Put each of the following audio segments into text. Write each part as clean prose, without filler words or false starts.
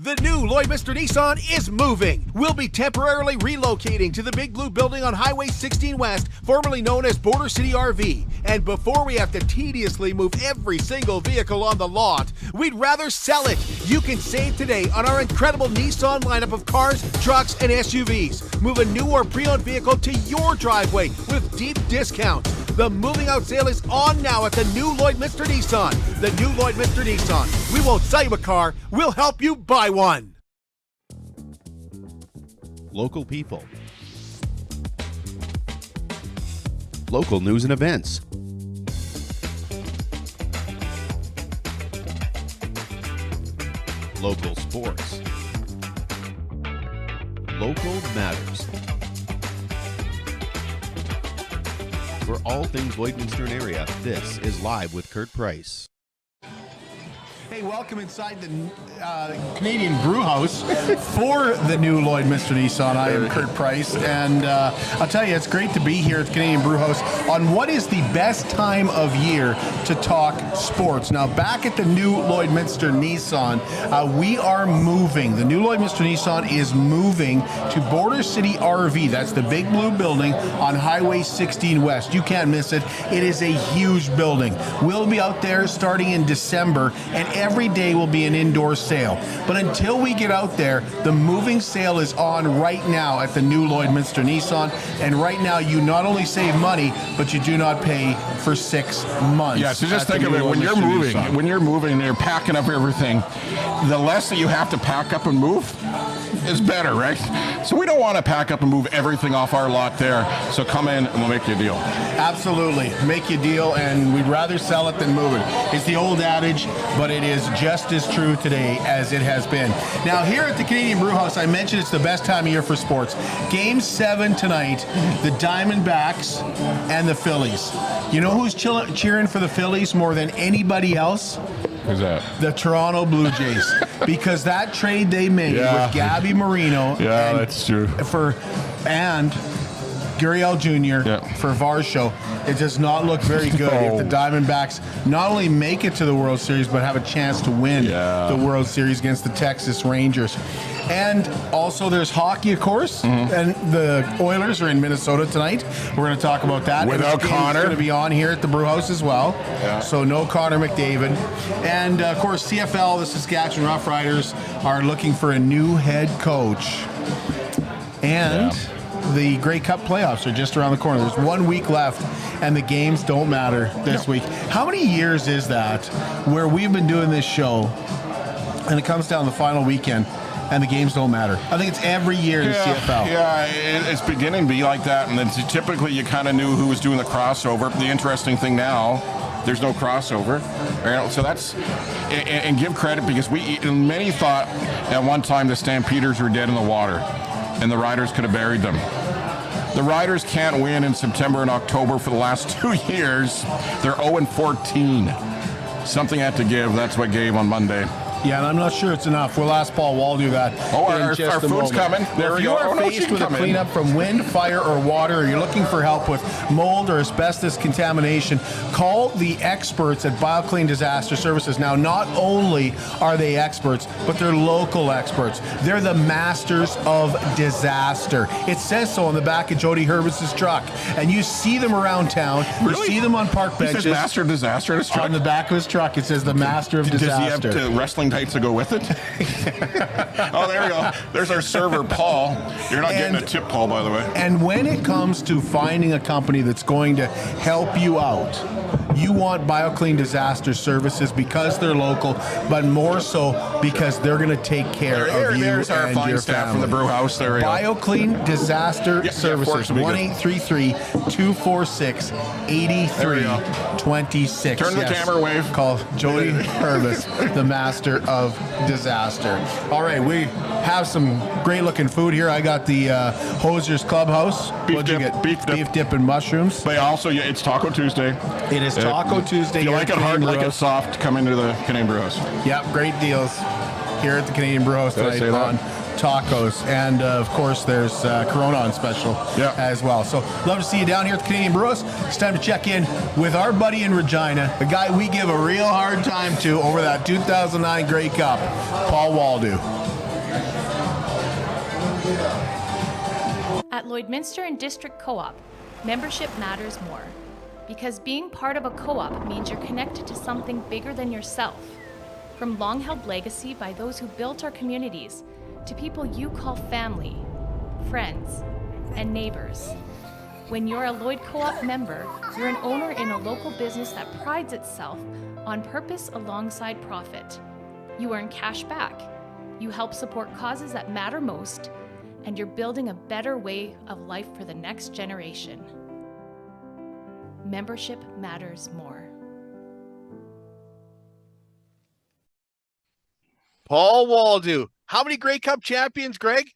The new Lloydminster Nissan is moving. We'll be temporarily relocating to the Big Blue Building on Highway 16 West, formerly known as Border City RV. And before we have to tediously move every single vehicle on the lot, we'd rather sell it. You can save today on our incredible Nissan lineup of cars, trucks, and SUVs. Move a new or pre-owned vehicle to your driveway with deep discounts. The moving out sale is on now at the new Lloydminster Nissan. The new Lloydminster Nissan. We won't sell you a car, we'll help you buy one. Local people. Local news and events. Local sports. Local matters. For all things Lloydminster area, this is Live with Kurt Price. Hey, welcome inside the Canadian Brewhouse for the new Lloydminster Nissan. I am Kurt Price, and I'll tell you, it's great to be here at the Canadian Brewhouse on what is the best time of year to talk sports. Now, back at the new Lloydminster Nissan, we are moving. The new Lloydminster Nissan is moving to Border City RV. That's the Big Blue Building on Highway 16 West. You can't miss it. It is a huge building. We'll be out there starting in December, and every day will be an indoor sale. But until we get out there, the moving sale is on right now at the new Lloydminster Nissan. And right now, you not only save money, but you do not pay for 6 months. Yeah, so just think of it, when you're moving and you're packing up everything, the less that you have to pack up and move is better, right? So we don't want to pack up and move everything off our lot there. So come in and we'll make you a deal. Absolutely. Make you a deal, and we'd rather sell it than move it. It's the old adage, but it is just as true today as it has been. Now, here at the Canadian Brewhouse, I mentioned it's the best time of year for sports. Game 7 tonight, the Diamondbacks and the Phillies. You know who's cheering for the Phillies more than anybody else? Who's that? The Toronto Blue Jays. Because that trade they made with Gabby Marino. Yeah, that's true. And Gurriel Jr. For Varsho, it does not look very good if the Diamondbacks not only make it to the World Series, but have a chance to win the World Series against the Texas Rangers. And also there's hockey, of course, and the Oilers are in Minnesota tonight. We're going to talk about that. Without Connor. Going to be on here at the Brewhouse as well. Yeah. So no Connor McDavid. And, of course, CFL, the Saskatchewan Roughriders, are looking for a new head coach. And the Grey Cup playoffs are just around the corner. There's 1 week left, and the games don't matter this week. How many years is that where we've been doing this show, and it comes down the final weekend, and the games don't matter? I think it's every year in the CFL. Yeah, it's beginning to be like that, and then typically you kind of knew who was doing the crossover. The interesting thing now, there's no crossover. So that's, and give credit, because many thought at one time the Stampeders were dead in the water, and the Riders could have buried them. The Riders can't win in September and October for the last 2 years. They're 0-14. Something had to give. That's what gave on Monday. Yeah, and I'm not sure it's enough. We'll ask Paul Waldo that. Oh, our food's coming. There we go. If you are faced with a cleanup from wind, fire, or water, or you're looking for help with mold or asbestos contamination, call the experts at BioClean Disaster Services. Now, not only are they experts, but they're local experts. They're the masters of disaster. It says so on the back of Jody Hurwitz's truck. And you see them around town. Really? You see them on park benches. He says master of disaster in his truck? On the back of his truck, it says the master of disaster. Does he have wrestling tights to go with it? Oh, there we go. There's our server, Paul. You're not getting a tip, Paul, by the way. And when it comes to finding a company that's going to help you out, you want BioClean Disaster Services because they're local, but more so because they're going to take care of you there's our and fine your staff family. from the brew house. There we go. BioClean Disaster Services, 1-833-246-8326. Turn the camera, wave. Call Jody Hurwitz, the master of disaster. All right, we have some great-looking food here. I got the Hosier's Clubhouse. What'd you get? Beef dip and mushrooms. But also, it's Taco Tuesday. It is Taco Tuesday. If you like it hard, like it soft, come into the Canadian Brewhouse. Yep, great deals here at the Canadian Brewhouse tonight on tacos. And, of course, there's Corona on special as well. So, love to see you down here at the Canadian Brewhouse. It's time to check in with our buddy in Regina, the guy we give a real hard time to over that 2009 Grey Cup, Paul Waldo. At Lloydminster and District Co-op, membership matters more. Because being part of a co-op means you're connected to something bigger than yourself. From long-held legacy by those who built our communities, to people you call family, friends, and neighbors. When you're a Lloyd Co-op member, you're an owner in a local business that prides itself on purpose alongside profit. You earn cash back, you help support causes that matter most, and you're building a better way of life for the next generation. Membership matters more. Paul Waldo. How many Grey Cup champions, Greg,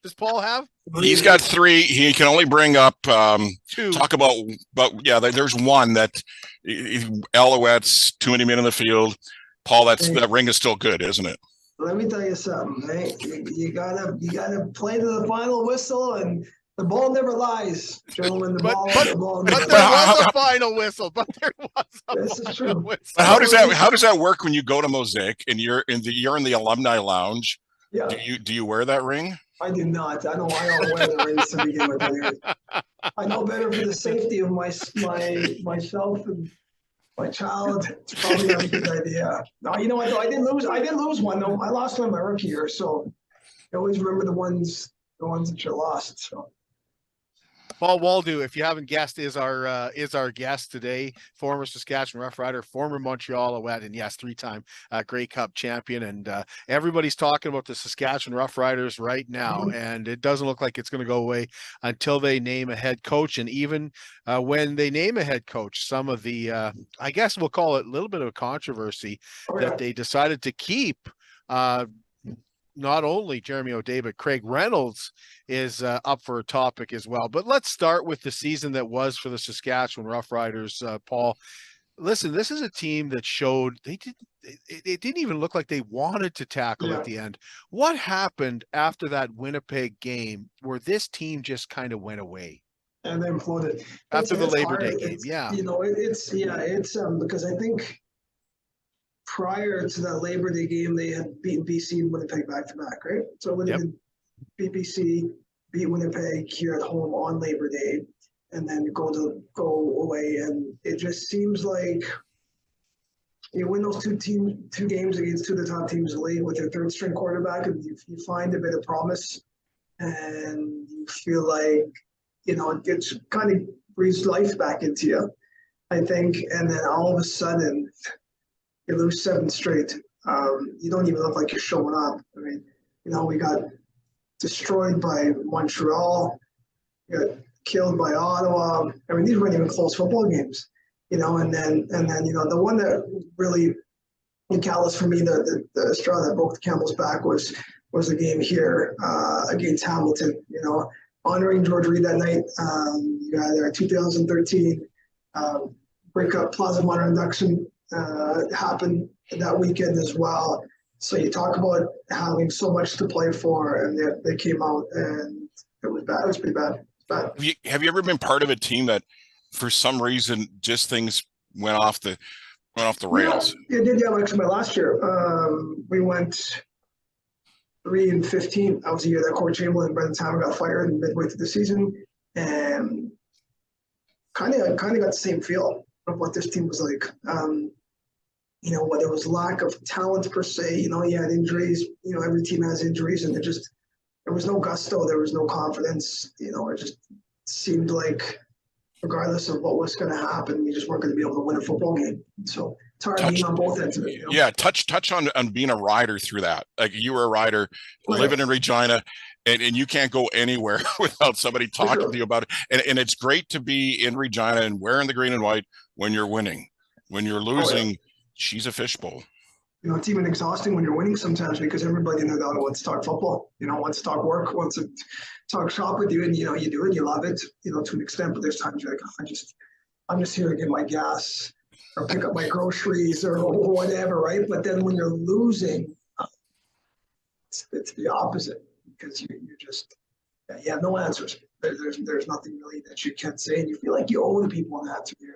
does Paul have? He's got 3. He can only bring up 2. talk about, but yeah, there's one that Alouettes, too many men in the field. Paul, that ring is still good, isn't it? Let me tell you something, right? You gotta play to the final whistle, and the ball never lies, gentlemen. The ball But there was a final whistle. But there was a This is final true. whistle. But how does that work when you go to Mosaic and you're in the alumni lounge? Yeah, Do you wear that ring? I do not. I don't wear the rings to begin with. I know better for the safety of myself and my child. It's probably not a good idea. No, you know what though? I didn't lose one though. I lost one my rookie year, so I always remember the ones that you lost. So. Paul Waldo, if you haven't guessed, is our guest today. Former Saskatchewan Rough Rider, former Montreal Alouette, and yes, 3-time Grey Cup champion. And everybody's talking about the Saskatchewan Rough Riders right now, and it doesn't look like it's going to go away until they name a head coach. And even when they name a head coach, some of the, I guess we'll call it a little bit of a controversy that they decided to keep not only Jeremy O'Day, but Craig Reynolds is up for a topic as well. But let's start with the season that was for the Saskatchewan Roughriders, Paul. Listen, this is a team that showed it didn't even look like they wanted to tackle at the end. What happened after that Winnipeg game where this team just kind of went away? And then imploded. After the Labor Day game, it's because I think prior to that Labor Day game, they had beaten BC and Winnipeg back-to-back, right? So it would have been BC, beat Winnipeg here at home on Labor Day, and then go away. And it just seems like you win those two games against 2 of the top teams in the league with your third-string quarterback, and you find a bit of promise, and you feel like, it kind of breathes life back into you, I think. And then all of a sudden, you lose 7 straight. You don't even look like you're showing up. I mean, we got destroyed by Montreal, we got killed by Ottawa. I mean, these weren't even close football games, and then the one that really callous for me, the straw that broke the camel's back was the game here against Hamilton. Honoring George Reed that night. You got there 2013 breakup Plaza Modern induction. Happened that weekend as well. So you talk about having so much to play for, and they came out, and it was bad. It was pretty bad. Have you ever been part of a team that, for some reason, just things went off the rails? Yeah, it did. Yeah, actually, my last year, we went 3-15. That was the year that Corey Chamberlain and Brendan Tammar got fired midway through the season, and kind of got the same feel of what this team was like. There was lack of talent per se. You had injuries. Every team has injuries, and there was no gusto. There was no confidence. It just seemed like, regardless of what was going to happen, we just weren't going to be able to win a football game. So it's hard being on both ends of it. Yeah, touch on being a rider through that. Like, you were a rider living in Regina, and you can't go anywhere without somebody talking to you about it. And it's great to be in Regina and wearing the green and white when you're winning. When you're losing, she's a fishbowl. It's even exhausting when you're winning sometimes, because everybody in the dog wants to talk football, wants to talk work, wants to talk shop with you, and you do it, you love it, to an extent. But there's times you're like, I'm just here to get my gas or pick up my groceries or whatever, right? But then when you're losing, it's the opposite, because you have no answers. There's nothing really that you can say, and you feel like you owe the people an answer here.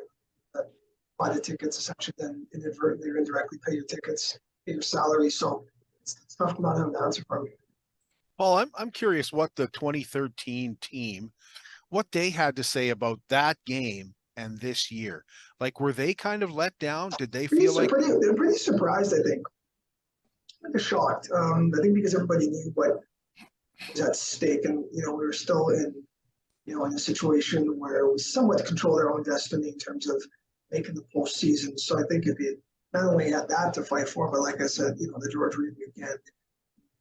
Buy the tickets, essentially, then inadvertently or indirectly pay your tickets, pay your salary. So it's tough not having an answer for me. Paul, I'm curious what the 2013 team, what they had to say about that game and this year. Like, were they kind of let down? Did they feel like they're pretty surprised? I think they're shocked. I think because everybody knew what was at stake, and we were still in in a situation where we somewhat control our own destiny in terms of making the postseason. So I think if you not only had that to fight for, but like I said, the George Reed weekend,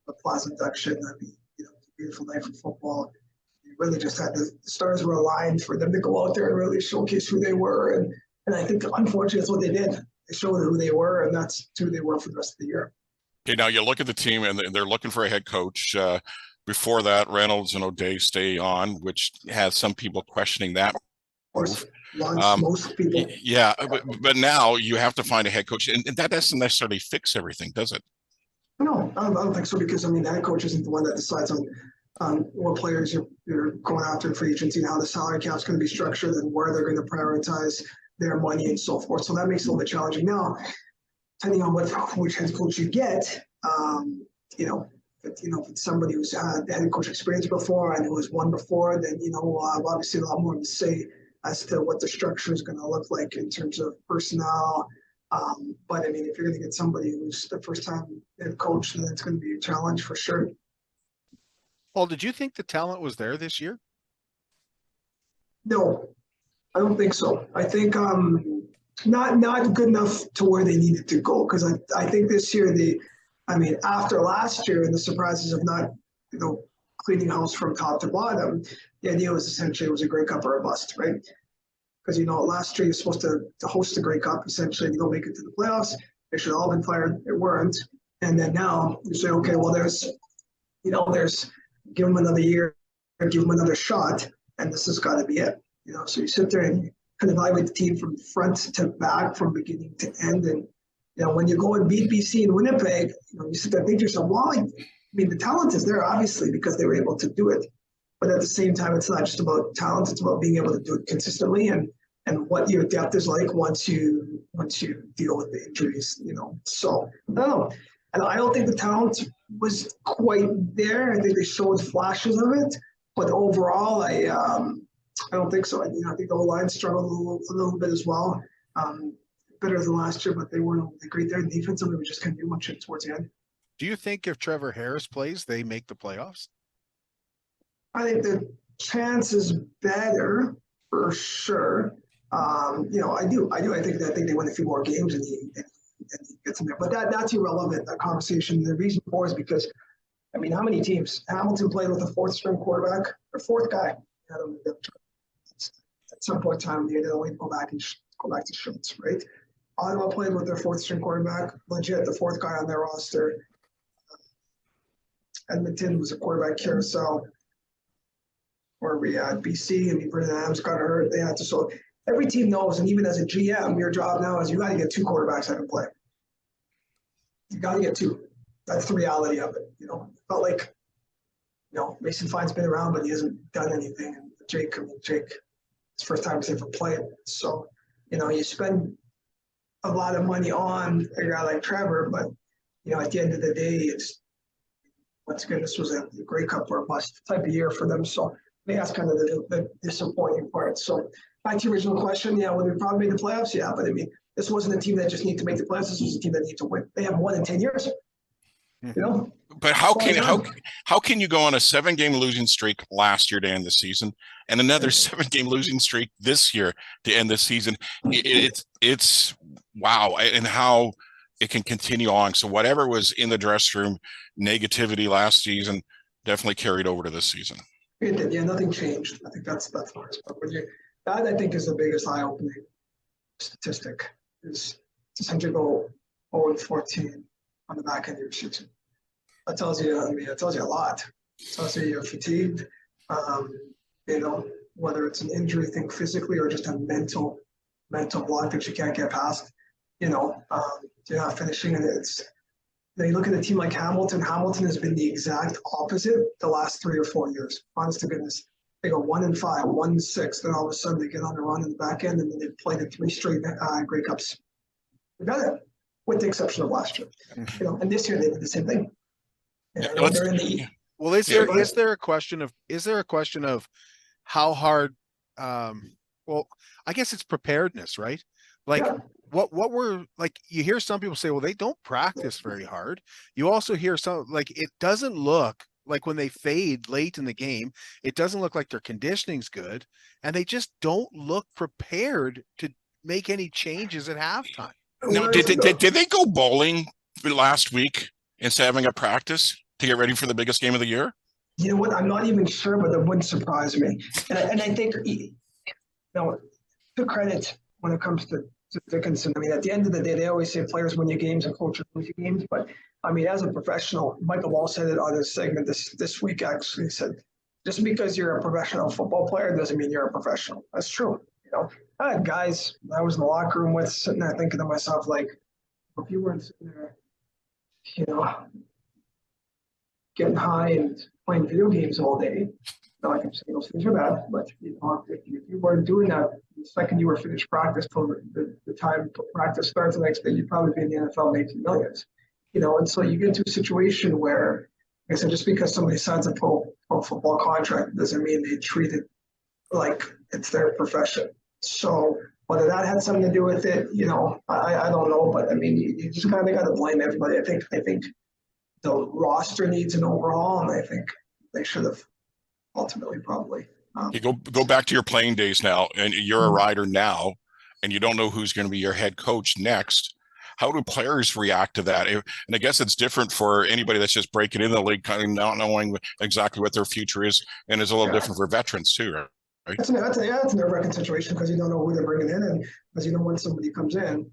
the Plaza induction, that'd be a beautiful night for football. You really just had the stars were aligned for them to go out there and really showcase who they were. And I think unfortunately that's what they did. They showed who they were, and that's who they were for the rest of the year. Okay, now you look at the team, and they're looking for a head coach. Before that, Reynolds and O'Day stay on, which has some people questioning that. Of course, most people. Yeah, but now you have to find a head coach, and that doesn't necessarily fix everything, does it? No, I don't think so, because the head coach isn't the one that decides on what players you're going after in free agency and how the salary cap's going to be structured and where they're going to prioritize their money and so forth. So that makes it a little bit challenging. Now, depending on which head coach you get, if it's somebody who's had head coach experience before and who has won before, then obviously a lot more to say as to what the structure is going to look like in terms of personnel. But if you're going to get somebody who's the first time head coach, then it's going to be a challenge for sure. Paul, did you think the talent was there this year? No, I don't think so. I think not good enough to where they needed to go, because I think this year after last year and the surprises of not cleaning house from top to bottom, the idea was essentially it was a Grey Cup or a bust, right? Because last year you're supposed to host the Grey Cup, essentially, and you don't make it to the playoffs. They should have all been fired. It weren't. And then now you say, okay, well, there's give them another year, give them another shot, and this has got to be it. So you sit there and you can evaluate the team from front to back, from beginning to end. And when you go and beat BC in Winnipeg, you sit there and think to yourself, well, the talent is there, obviously, because they were able to do it. But at the same time, it's not just about talent; it's about being able to do it consistently and what your depth is like once you deal with the injuries. So I don't know. And I don't think the talent was quite there. I think they showed flashes of it, but overall, I don't think so. I think the O-line struggled a little bit as well. Better than last year, but they weren't great there. Defensively, we just couldn't do much towards the end. Do you think if Trevor Harris plays, they make the playoffs? I think the chance is better for sure. I do. I think they win a few more games and he gets in there. But that's irrelevant, that conversation. The reason for is because, how many teams? Hamilton played with a fourth-string quarterback, or fourth guy. At some point in time, they always go back to Schultz, right? Ottawa played with their fourth-string quarterback, legit, the fourth guy on their roster. Edmonton was a quarterback carousel. Where we had BC, Brendan Adams got hurt. They had to. So every team knows, and even as a GM, your job now is you got to get two quarterbacks that can play. You got to get two. That's the reality of it. Felt like, Mason Fine's been around, but he hasn't done anything. And Jake, it's first time he's ever played. So, you spend a lot of money on a guy like Trevor, but, at the end of the day, it's, once again, this was a Grey Cup or a bust type of year for them. So, I think that's kind of the disappointing part. So back to your original question, would we probably make the playoffs? Yeah, but this wasn't a team that just needed to make the playoffs. This was a team that needed to win. They haven't won in 10 years. But how can you go on a 7-game losing streak last year to end the season and another 7-game losing streak this year to end the season? It's wow, and how it can continue on. So whatever was in the dressing room negativity last season definitely carried over to this season. It did, yeah. Nothing changed. I think that's the hardest part. That I think is the biggest eye-opening statistic. Is to essentially go 0-14 on the back end of your season. That tells you. It tells you a lot. It tells you you're fatigued. Whether it's an injury thing physically or just a mental block that you can't get past. You're not finishing, and it's. You look at a team like Hamilton. Hamilton has been the exact opposite the last 3 or 4 years. Honest to goodness, they go 1-5, 1-6. Then all of a sudden they get on the run in the back end, and then they've played in 3 straight Grey Cups. They've done it, with the exception of last year. And this year they did the same thing. They're in the Well, is there a question of how hard? Well, I guess it's preparedness, right? Like Yeah. what we're like. You hear some people say, well, they don't practice very hard. You also hear some like it doesn't look like when they fade late in the game, it doesn't look like their conditioning's good, and they just don't look prepared to make any changes at halftime. Now, did they go bowling last week instead of having a practice to get ready for the biggest game of the year? You know what? I'm not even sure, but that wouldn't surprise me. And I think, you know, to credit when it comes to Dickinson, I mean, at the end of the day, they always say players win your games and coaches lose your games. But I mean, as a professional, Michael Wall said it on his segment this week. Actually, he said, just because you're a professional football player doesn't mean you're a professional. That's true. You know, I had guys I was in the locker room with sitting there thinking to myself, like, if you weren't sitting there, you know, getting high and playing video games all day, not like I'm saying those things are bad, but you know, if you weren't doing that the second you were finished practice till the time practice starts the next day, you'd probably be in the NFL making millions. You know, and so you get to a situation where, like I said, just because somebody signs a pro football contract doesn't mean they treat it like it's their profession. So whether that had something to do with it, you know, I don't know, but I mean, you just kind of got to blame everybody. I think the roster needs an overhaul, and I think they should have ultimately probably. You go back to your playing days now, and you're a rider now, and you don't know who's going to be your head coach next. How do players react to that? And I guess it's different for anybody that's just breaking into the league, kind of not knowing exactly what their future is, and it's a little different for veterans too, right? That's a nerve-wracking situation because you don't know who they're bringing in, and because you know when somebody comes in,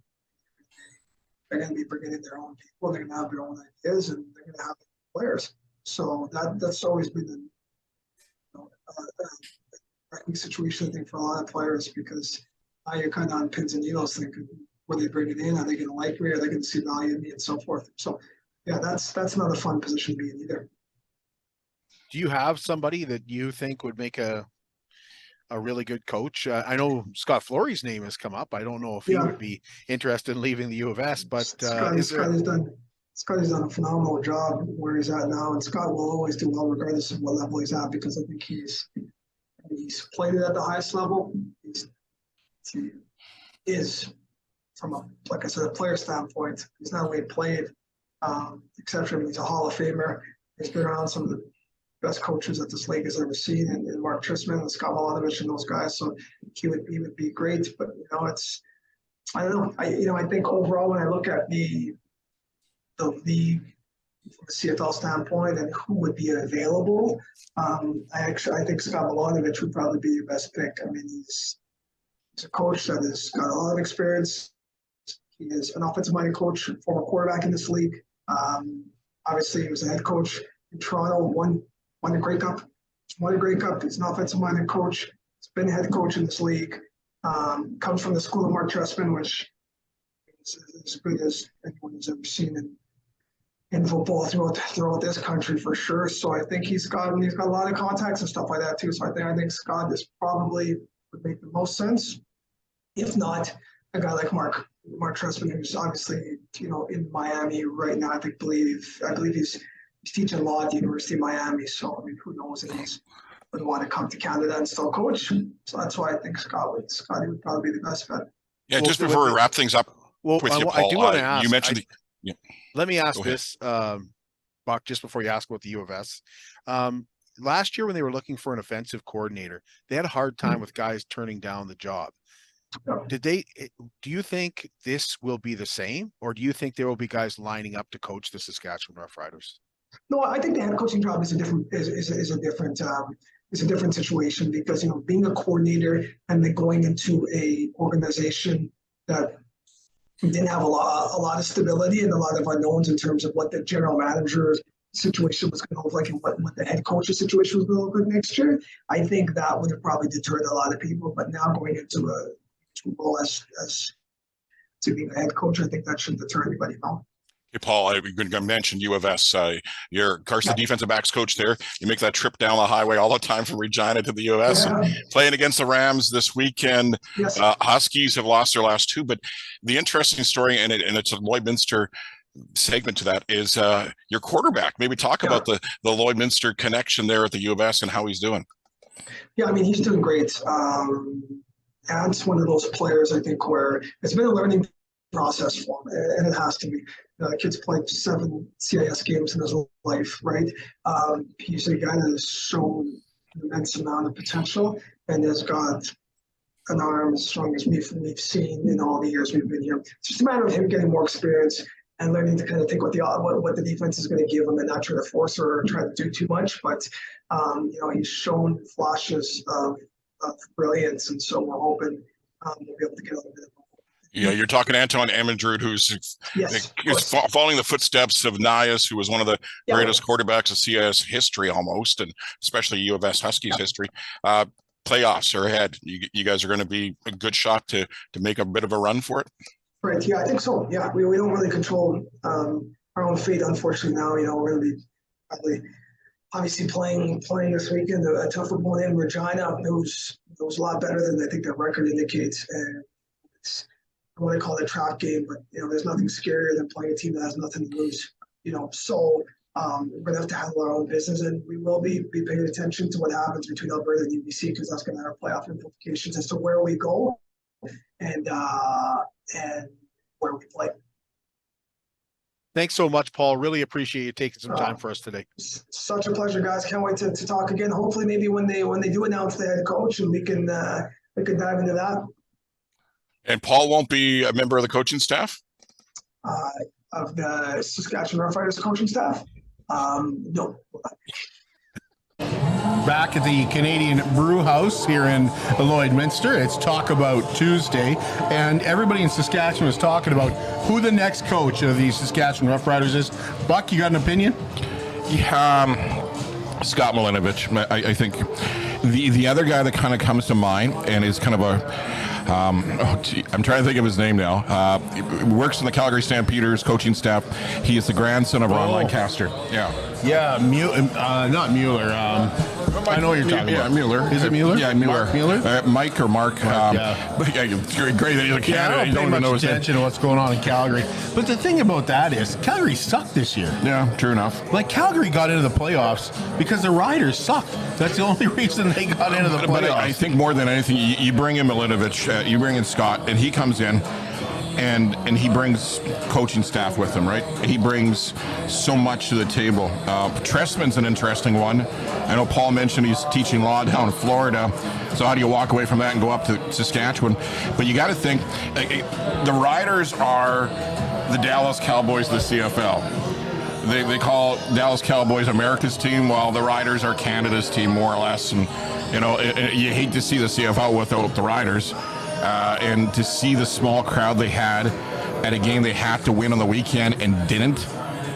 they're going to be bringing in their own people. They're going to have their own ideas, and they're going to have players. So that's always been the wrecking situation, I think, for a lot of players, because now you're kind of on pins and needles thinking, when they bring it in, are they going to like me? Are they going to see value in me, and so forth? So, yeah, that's not a fun position to be in either. Do you have somebody that you think would make a really good coach? I know Scott Flory's name has come up. I don't know if he would be interested in leaving the U of S, but Scotty's done a phenomenal job where he's at now, and Scott will always do well regardless of what level he's at, because I think he's played it at the highest level. He is, from like I said, a player standpoint, he's not only played, exception, he's a Hall of Famer. He's been around some of the best coaches that this league has ever seen, and Mark Trisman and Scott Milanovich and those guys. So he would be great. But you know, I don't know. I think overall, when I look at the league from a CFL standpoint and who would be available, I think Scott Milanovich would probably be your best pick. I mean, he's a coach that has got a lot of experience. He is an offensive-minded coach, former quarterback in this league. Obviously, he was a head coach in Toronto, won a Grey Cup. He's an offensive-minded coach. He's been a head coach in this league. Comes from the school of Mark Trestman, which is as good as anyone has ever seen in football throughout this country for sure. So I think he's got a lot of contacts and stuff like that too. So I think Scott is probably would make the most sense. If not, a guy like Mark Trestman, who's obviously, you know, in Miami right now. I believe he's teaching law at the University of Miami. So I mean, who knows if he would want to come to Canada and still coach. So that's why I think Scotty would probably be the best bet. Yeah, just before we wrap things up with you, Paul, I do want to ask. You mentioned let me ask this, Buck, just before you ask about the U of S. Last year when they were looking for an offensive coordinator, they had a hard time with guys turning down the job. Do you think this will be the same, or do you think there will be guys lining up to coach the Saskatchewan Roughriders? No, I think the head coaching job is a different situation, because, you know, being a coordinator and then going into a organization that didn't have a lot of stability and a lot of unknowns in terms of what the general manager situation was going to look like and what the head coach's situation was going to look like next year. I think that would have probably deterred a lot of people. But now going into a role as to being a head coach, I think that shouldn't deter anybody. No. Hey, Paul, I mentioned U of S. You're Carson, defensive backs coach there. You make that trip down the highway all the time from Regina to the U of S. Yeah. Playing against the Rams this weekend. Yes. Huskies have lost their last two, but the interesting story, and it's a Lloydminster segment to that is your quarterback. Maybe talk about the Lloydminster connection there at the U of S and how he's doing. Yeah, I mean, he's doing great. Ad's one of those players, I think, where it's been a learning process for him, and it has to be. The kid's played 7 CIS games in his life, right? He's a guy that has shown an immense amount of potential and has got an arm as strong as we've seen in all the years we've been here. It's just a matter of him getting more experience and learning to kind of think what the defense is going to give him and not try to force or try to do too much. But he's shown flashes of brilliance, and so we're hoping we'll be able to get a little bit of. Yeah, you're talking Anton Amendrud, who's following the footsteps of Nias, who was one of the greatest quarterbacks of CIS history almost, and especially U of S Huskies history. Playoffs are ahead. You guys are going to be a good shot to make a bit of a run for it. Right. Yeah, I think so. Yeah, we don't really control our own fate, unfortunately. Now, we're going to be probably obviously playing this weekend a tougher one in Regina. It was a lot better than I think the record indicates, and it's I want to call it a trap game, but there's nothing scarier than playing a team that has nothing to lose. So we're gonna have to handle our own business, and we will be paying attention to what happens between Alberta and UBC, because that's going to have playoff implications as to where we go and where we play. Thanks so much, Paul. Really appreciate you taking some time for us today. Such a pleasure, guys. Can't wait to talk again. Hopefully, maybe when they do announce the head coach, and we can dive into that. And Paul won't be a member of the coaching staff? Of the Saskatchewan Roughriders coaching staff? No. Back at the Canadian Brewhouse here in Lloydminster. It's Talk About Tuesday, and everybody in Saskatchewan is talking about who the next coach of the Saskatchewan Roughriders is. Buck, you got an opinion? Yeah, Scott Milinovich. I think the other guy that kind of comes to mind and is kind of a I'm trying to think of his name now. Works in the Calgary Stampeders coaching staff. He is the grandson of Ron Lancaster. Yeah. Yeah, not Mueller. I know what you're talking about. Yeah, Mueller. Is it Mueller? Yeah, Mueller. Mark Mueller? Mike or Mark. Yeah. But yeah, it's great that he's a Canada. I don't pay much attention to what's going on in Calgary. But the thing about that is, Calgary sucked this year. Yeah, true enough. Like, Calgary got into the playoffs because the Riders sucked. That's the only reason they got into the playoffs. But I think more than anything, you bring in Milinovich, you bring in Scott, and he comes in. And he brings coaching staff with him, right? He brings so much to the table. Trestman's an interesting one. I know Paul mentioned he's teaching law down in Florida. So how do you walk away from that and go up to Saskatchewan? But you got to think, the Riders are the Dallas Cowboys of the CFL. They call Dallas Cowboys America's team, while the Riders are Canada's team, more or less. And you hate to see the CFL without the Riders. And to see the small crowd they had at a game they had to win on the weekend and didn't,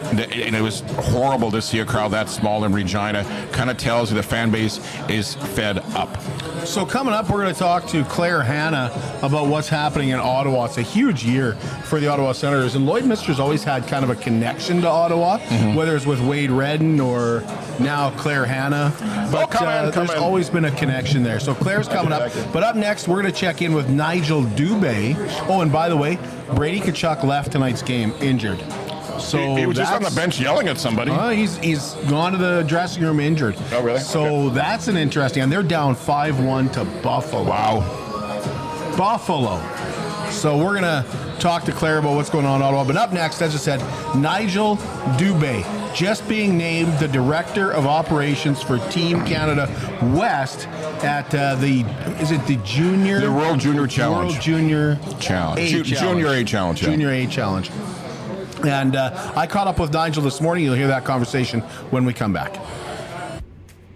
and it was horrible to see a crowd that small in Regina. Kind of tells you the fan base is fed up. So coming up, we're going to talk to Claire Hanna about what's happening in Ottawa. It's a huge year for the Ottawa Senators, and Lloydminster's always had kind of a connection to Ottawa, whether it's with Wade Redden or now Claire Hanna. But there's always been a connection there. So Claire's coming up. But up next, we're going to check in with Nigel Dubé. Oh, and by the way, Brady Tkachuk left tonight's game injured. So he was just on the bench yelling at somebody. He's gone to the dressing room injured. Oh, really? So that's an interesting. And they're down 5-1 to Buffalo. Wow. Buffalo. So we're going to talk to Claire about what's going on in Ottawa. But up next, as I said, Nigel Dubé just being named the Director of Operations for Team Canada West at the World Junior Challenge. World Junior Challenge. Junior A Challenge. Yeah. Junior A Challenge. And I caught up with Nigel this morning. You'll hear that conversation when we come back.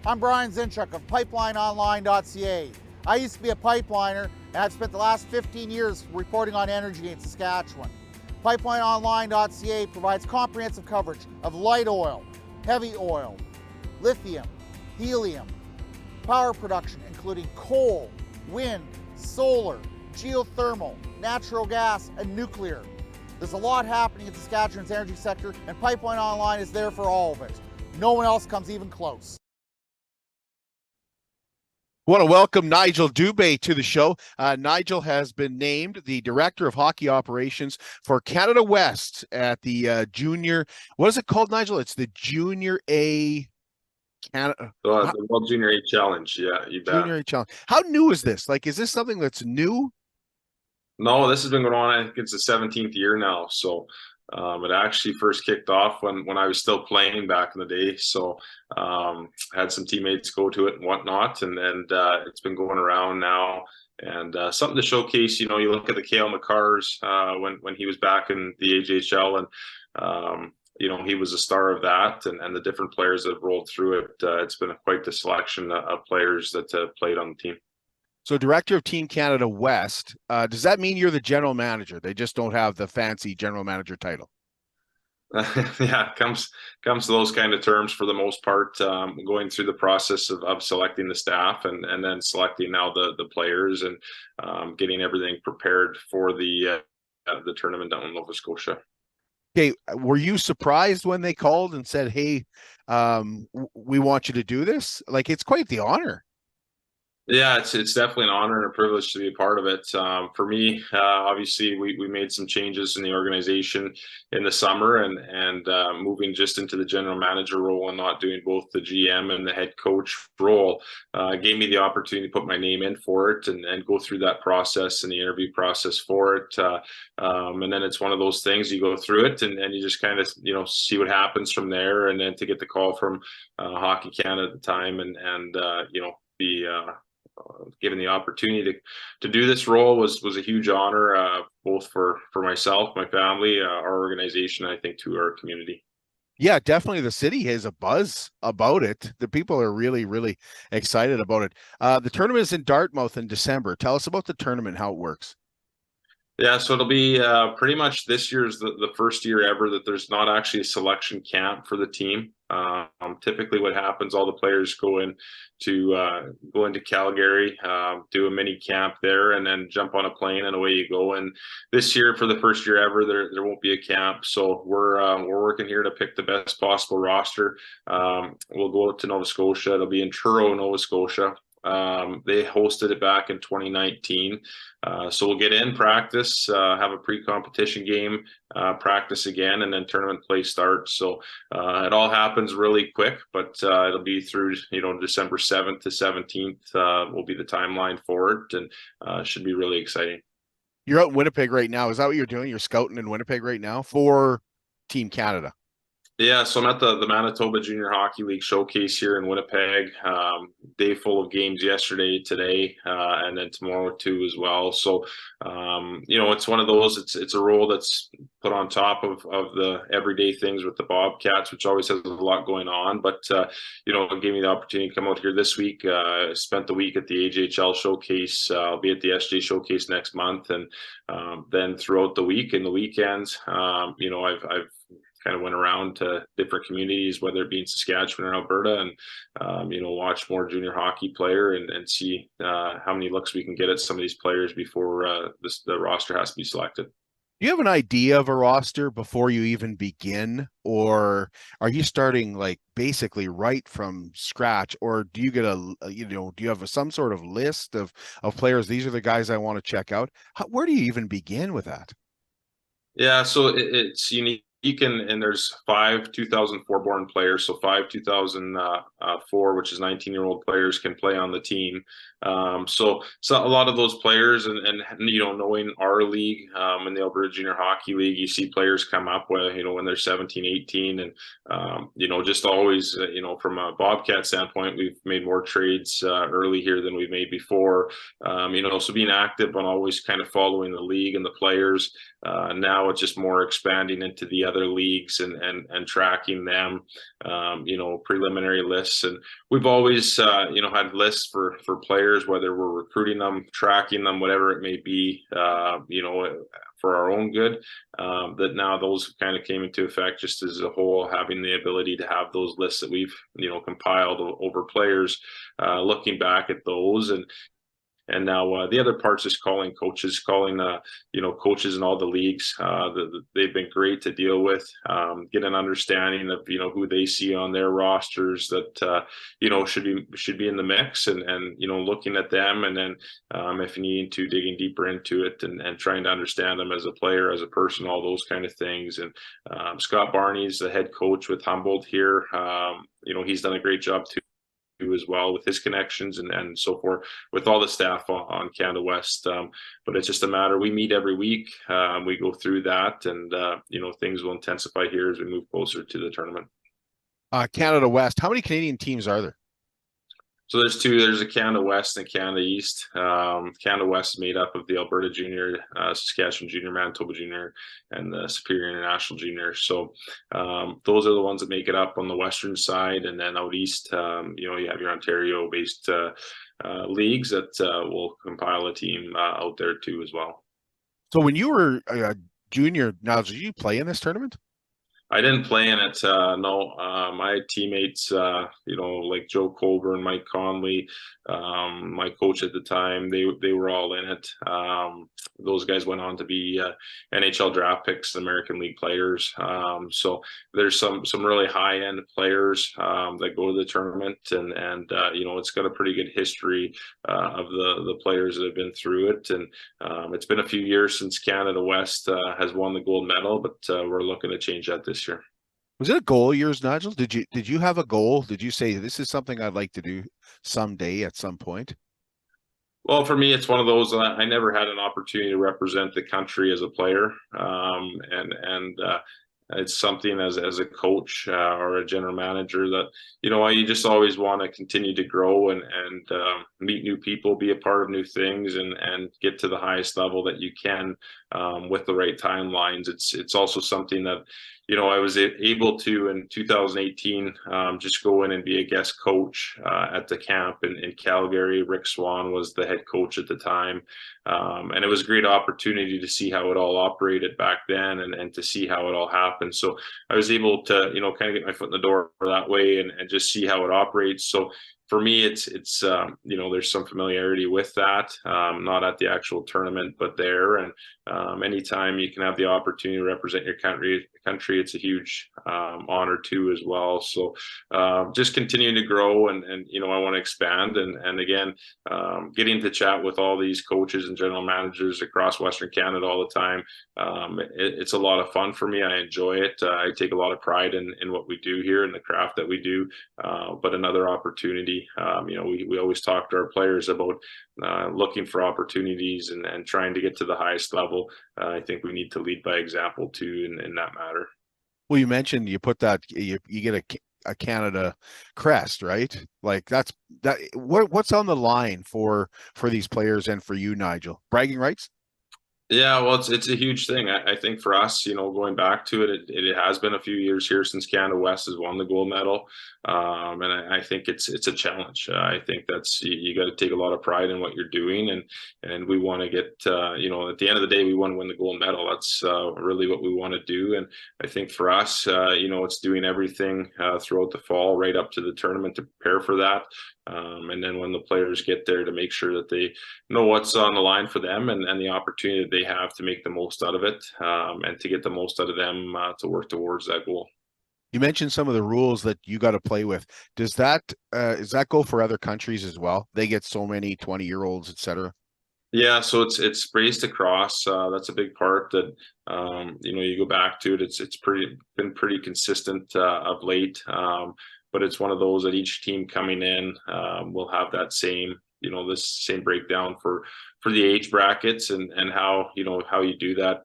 I'm Brian Zinchuk of PipelineOnline.ca. I used to be a pipeliner, and I've spent the last 15 years reporting on energy in Saskatchewan. PipelineOnline.ca provides comprehensive coverage of light oil, heavy oil, lithium, helium, power production including coal, wind, solar, geothermal, natural gas, and nuclear. There's a lot happening in Saskatchewan's energy sector, and Pipeline Online is there for all of it. No one else comes even close. Want to welcome Nigel Dubé to the show. Nigel has been named the Director of Hockey Operations for Canada West at the Junior. What is it called, Nigel? It's the Junior A Canada. The World Junior A Challenge. Yeah, you bet. Junior A Challenge. How new is this? Like, is this something that's new? No, this has been going on. I think it's the 17th year now. So it actually first kicked off when I was still playing back in the day. So had some teammates go to it and whatnot, and it's been going around now. And something to showcase. You look at the Cale McCarrs when he was back in the AJHL, and he was a star of that, and the different players that have rolled through it. It's been quite the selection of players that have played on the team. So, Director of Team Canada West, does that mean you're the general manager? They just don't have the fancy general manager title. Yeah, comes to those kind of terms for the most part. Going through the process of selecting the staff and then selecting now the players and getting everything prepared for the tournament down in Nova Scotia. Okay, were you surprised when they called and said, "Hey, we want you to do this"? Like, it's quite the honor. Yeah, it's definitely an honor and a privilege to be a part of it. For me, obviously, we made some changes in the organization in the summer, and moving just into the general manager role and not doing both the GM and the head coach role gave me the opportunity to put my name in for it and go through that process and the interview process for it. And then it's one of those things, you go through it and you just kind of see what happens from there. And then to get the call from Hockey Canada at the time and be given the opportunity to do this role was a huge honor, both for myself, my family, our organization, I think to our community. Yeah, definitely. The city has a buzz about it. The people are really, really excited about it. The tournament is in Dartmouth in December. Tell us about the tournament, how it works. Yeah, so it'll be pretty much this year's the first year ever that there's not actually a selection camp for the team. Typically what happens, all the players go into Calgary, do a mini camp there, and then jump on a plane and away you go. And this year, for the first year ever, there won't be a camp. So we're working here to pick the best possible roster. We'll go up to Nova Scotia. It'll be in Truro, Nova Scotia. They hosted it back in 2019. So we'll get in, practice, have a pre-competition game, practice again, and then tournament play starts. So it all happens really quick, but it'll be through December 7th to 17th will be the timeline for it, and should be really exciting. You're out in Winnipeg right now. Is that what you're doing? You're scouting in Winnipeg right now for Team Canada? Yeah, so I'm at the Manitoba Junior Hockey League showcase here in Winnipeg. Day full of games yesterday, today, and then tomorrow too as well. So, it's one of those. It's a role that's put on top of the everyday things with the Bobcats, which always has a lot going on. But it gave me the opportunity to come out here this week. Spent the week at the AJHL showcase. I'll be at the SJ showcase next month, and then throughout the week and the weekends, I've kind of went around to different communities, whether it be in Saskatchewan or Alberta, and watch more junior hockey player and see how many looks we can get at some of these players before the roster has to be selected. Do you have an idea of a roster before you even begin, or are you starting like basically right from scratch, or do you get do you have some sort of list of players? These are the guys I want to check out. Where do you even begin with that? Yeah, so it's unique. And there's 5 2004 born players, so 5 2004, which is 19-year-old players, can play on the team. So a lot of those players, and knowing our league, in the Alberta Junior Hockey League, you see players come up when they're 17, 18, and just always, from a Bobcat standpoint, we've made more trades early here than we've made before. So being active on always kind of following the league and the players. Now it's just more expanding into the other leagues and tracking them, preliminary lists. And we've always, had lists for players, whether we're recruiting them, tracking them, whatever it may be, for our own good. That now those kind of came into effect just as a whole, having the ability to have those lists that we've, compiled over players, looking back at those and and now the other part's just calling coaches in all the leagues. They've been great to deal with, get an understanding of who they see on their rosters that should be in the mix, and looking at them, and then if you need to, digging deeper into it, and trying to understand them as a player, as a person, all those kind of things. And Scott Barney's the head coach with Humboldt here. He's done a great job too as well with his connections and so forth with all the staff on Canada West. But it's just a matter, we meet every week, we go through that, and things will intensify here as we move closer to the tournament. Canada West, how many Canadian teams are there? So there's two. There's a Canada West and Canada East. Canada West is made up of the Alberta Junior, Saskatchewan Junior, Manitoba Junior, and the Superior International Junior. So those are the ones that make it up on the Western side. And then out east, you have your Ontario-based leagues that will compile a team out there too as well. So when you were a junior, now did you play in this tournament? I didn't play in it. No, my teammates, like Joe Colburn, Mike Conley, my coach at the time, they were all in it. Those guys went on to be NHL draft picks, American League players. So there's some really high end players that go to the tournament, and it's got a pretty good history of the players that have been through it. And it's been a few years since Canada West has won the gold medal, but we're looking to change that this year. Was it a goal of yours, Nigel? Did you have a goal? Did you say this is something I'd like to do someday at some point? Well, for me, it's one of those. I never had an opportunity to represent the country as a player, and it's something as a coach or a general manager that you just always want to continue to grow and meet new people, be a part of new things, and get to the highest level that you can with the right timelines. It's also something that I was able to in 2018 just go in and be a guest coach at the camp in Calgary. Rick Swan was the head coach at the time, and it was a great opportunity to see how it all operated back then, and to see how it all happened. So I was able to kind of get my foot in the door that way, and just see how it operates. So for me, it's there's some familiarity with that, not at the actual tournament, but there. And anytime you can have the opportunity to represent your country, it's a huge honor too as well. So just continuing to grow, and I want to expand, and again, getting to chat with all these coaches and general managers across Western Canada all the time. It's a lot of fun for me. I enjoy it. I take a lot of pride in what we do here, in the craft that we do. But another opportunity, we always talk to our players about looking for opportunities and trying to get to the highest level. I think we need to lead by example too in that matter. Well, you mentioned you put that you get a Canada crest, right? Like what's on the line for these players and for you, Nigel? Bragging rights? Yeah, well, it's a huge thing. I think for us, going back to it has been a few years here since Canada West has won the gold medal, and I think it's a challenge. I think that's you got to take a lot of pride in what you're doing, and we want to get at the end of the day, we want to win the gold medal. That's really what we want to do, and I think for us, it's doing everything throughout the fall, right up to the tournament, to prepare for that. And then when the players get there, to make sure that they know what's on the line for them, and the opportunity that they have to make the most out of it, and to get the most out of them to work towards that goal. You mentioned some of the rules that you got to play with. Does that go for other countries as well? They get so many 20-year-olds, etc. Yeah, so it's raced across. That's a big part that you go back to it. It's been pretty consistent of late. But it's one of those that each team coming in will have that same, this same breakdown for the age brackets, and how you do that.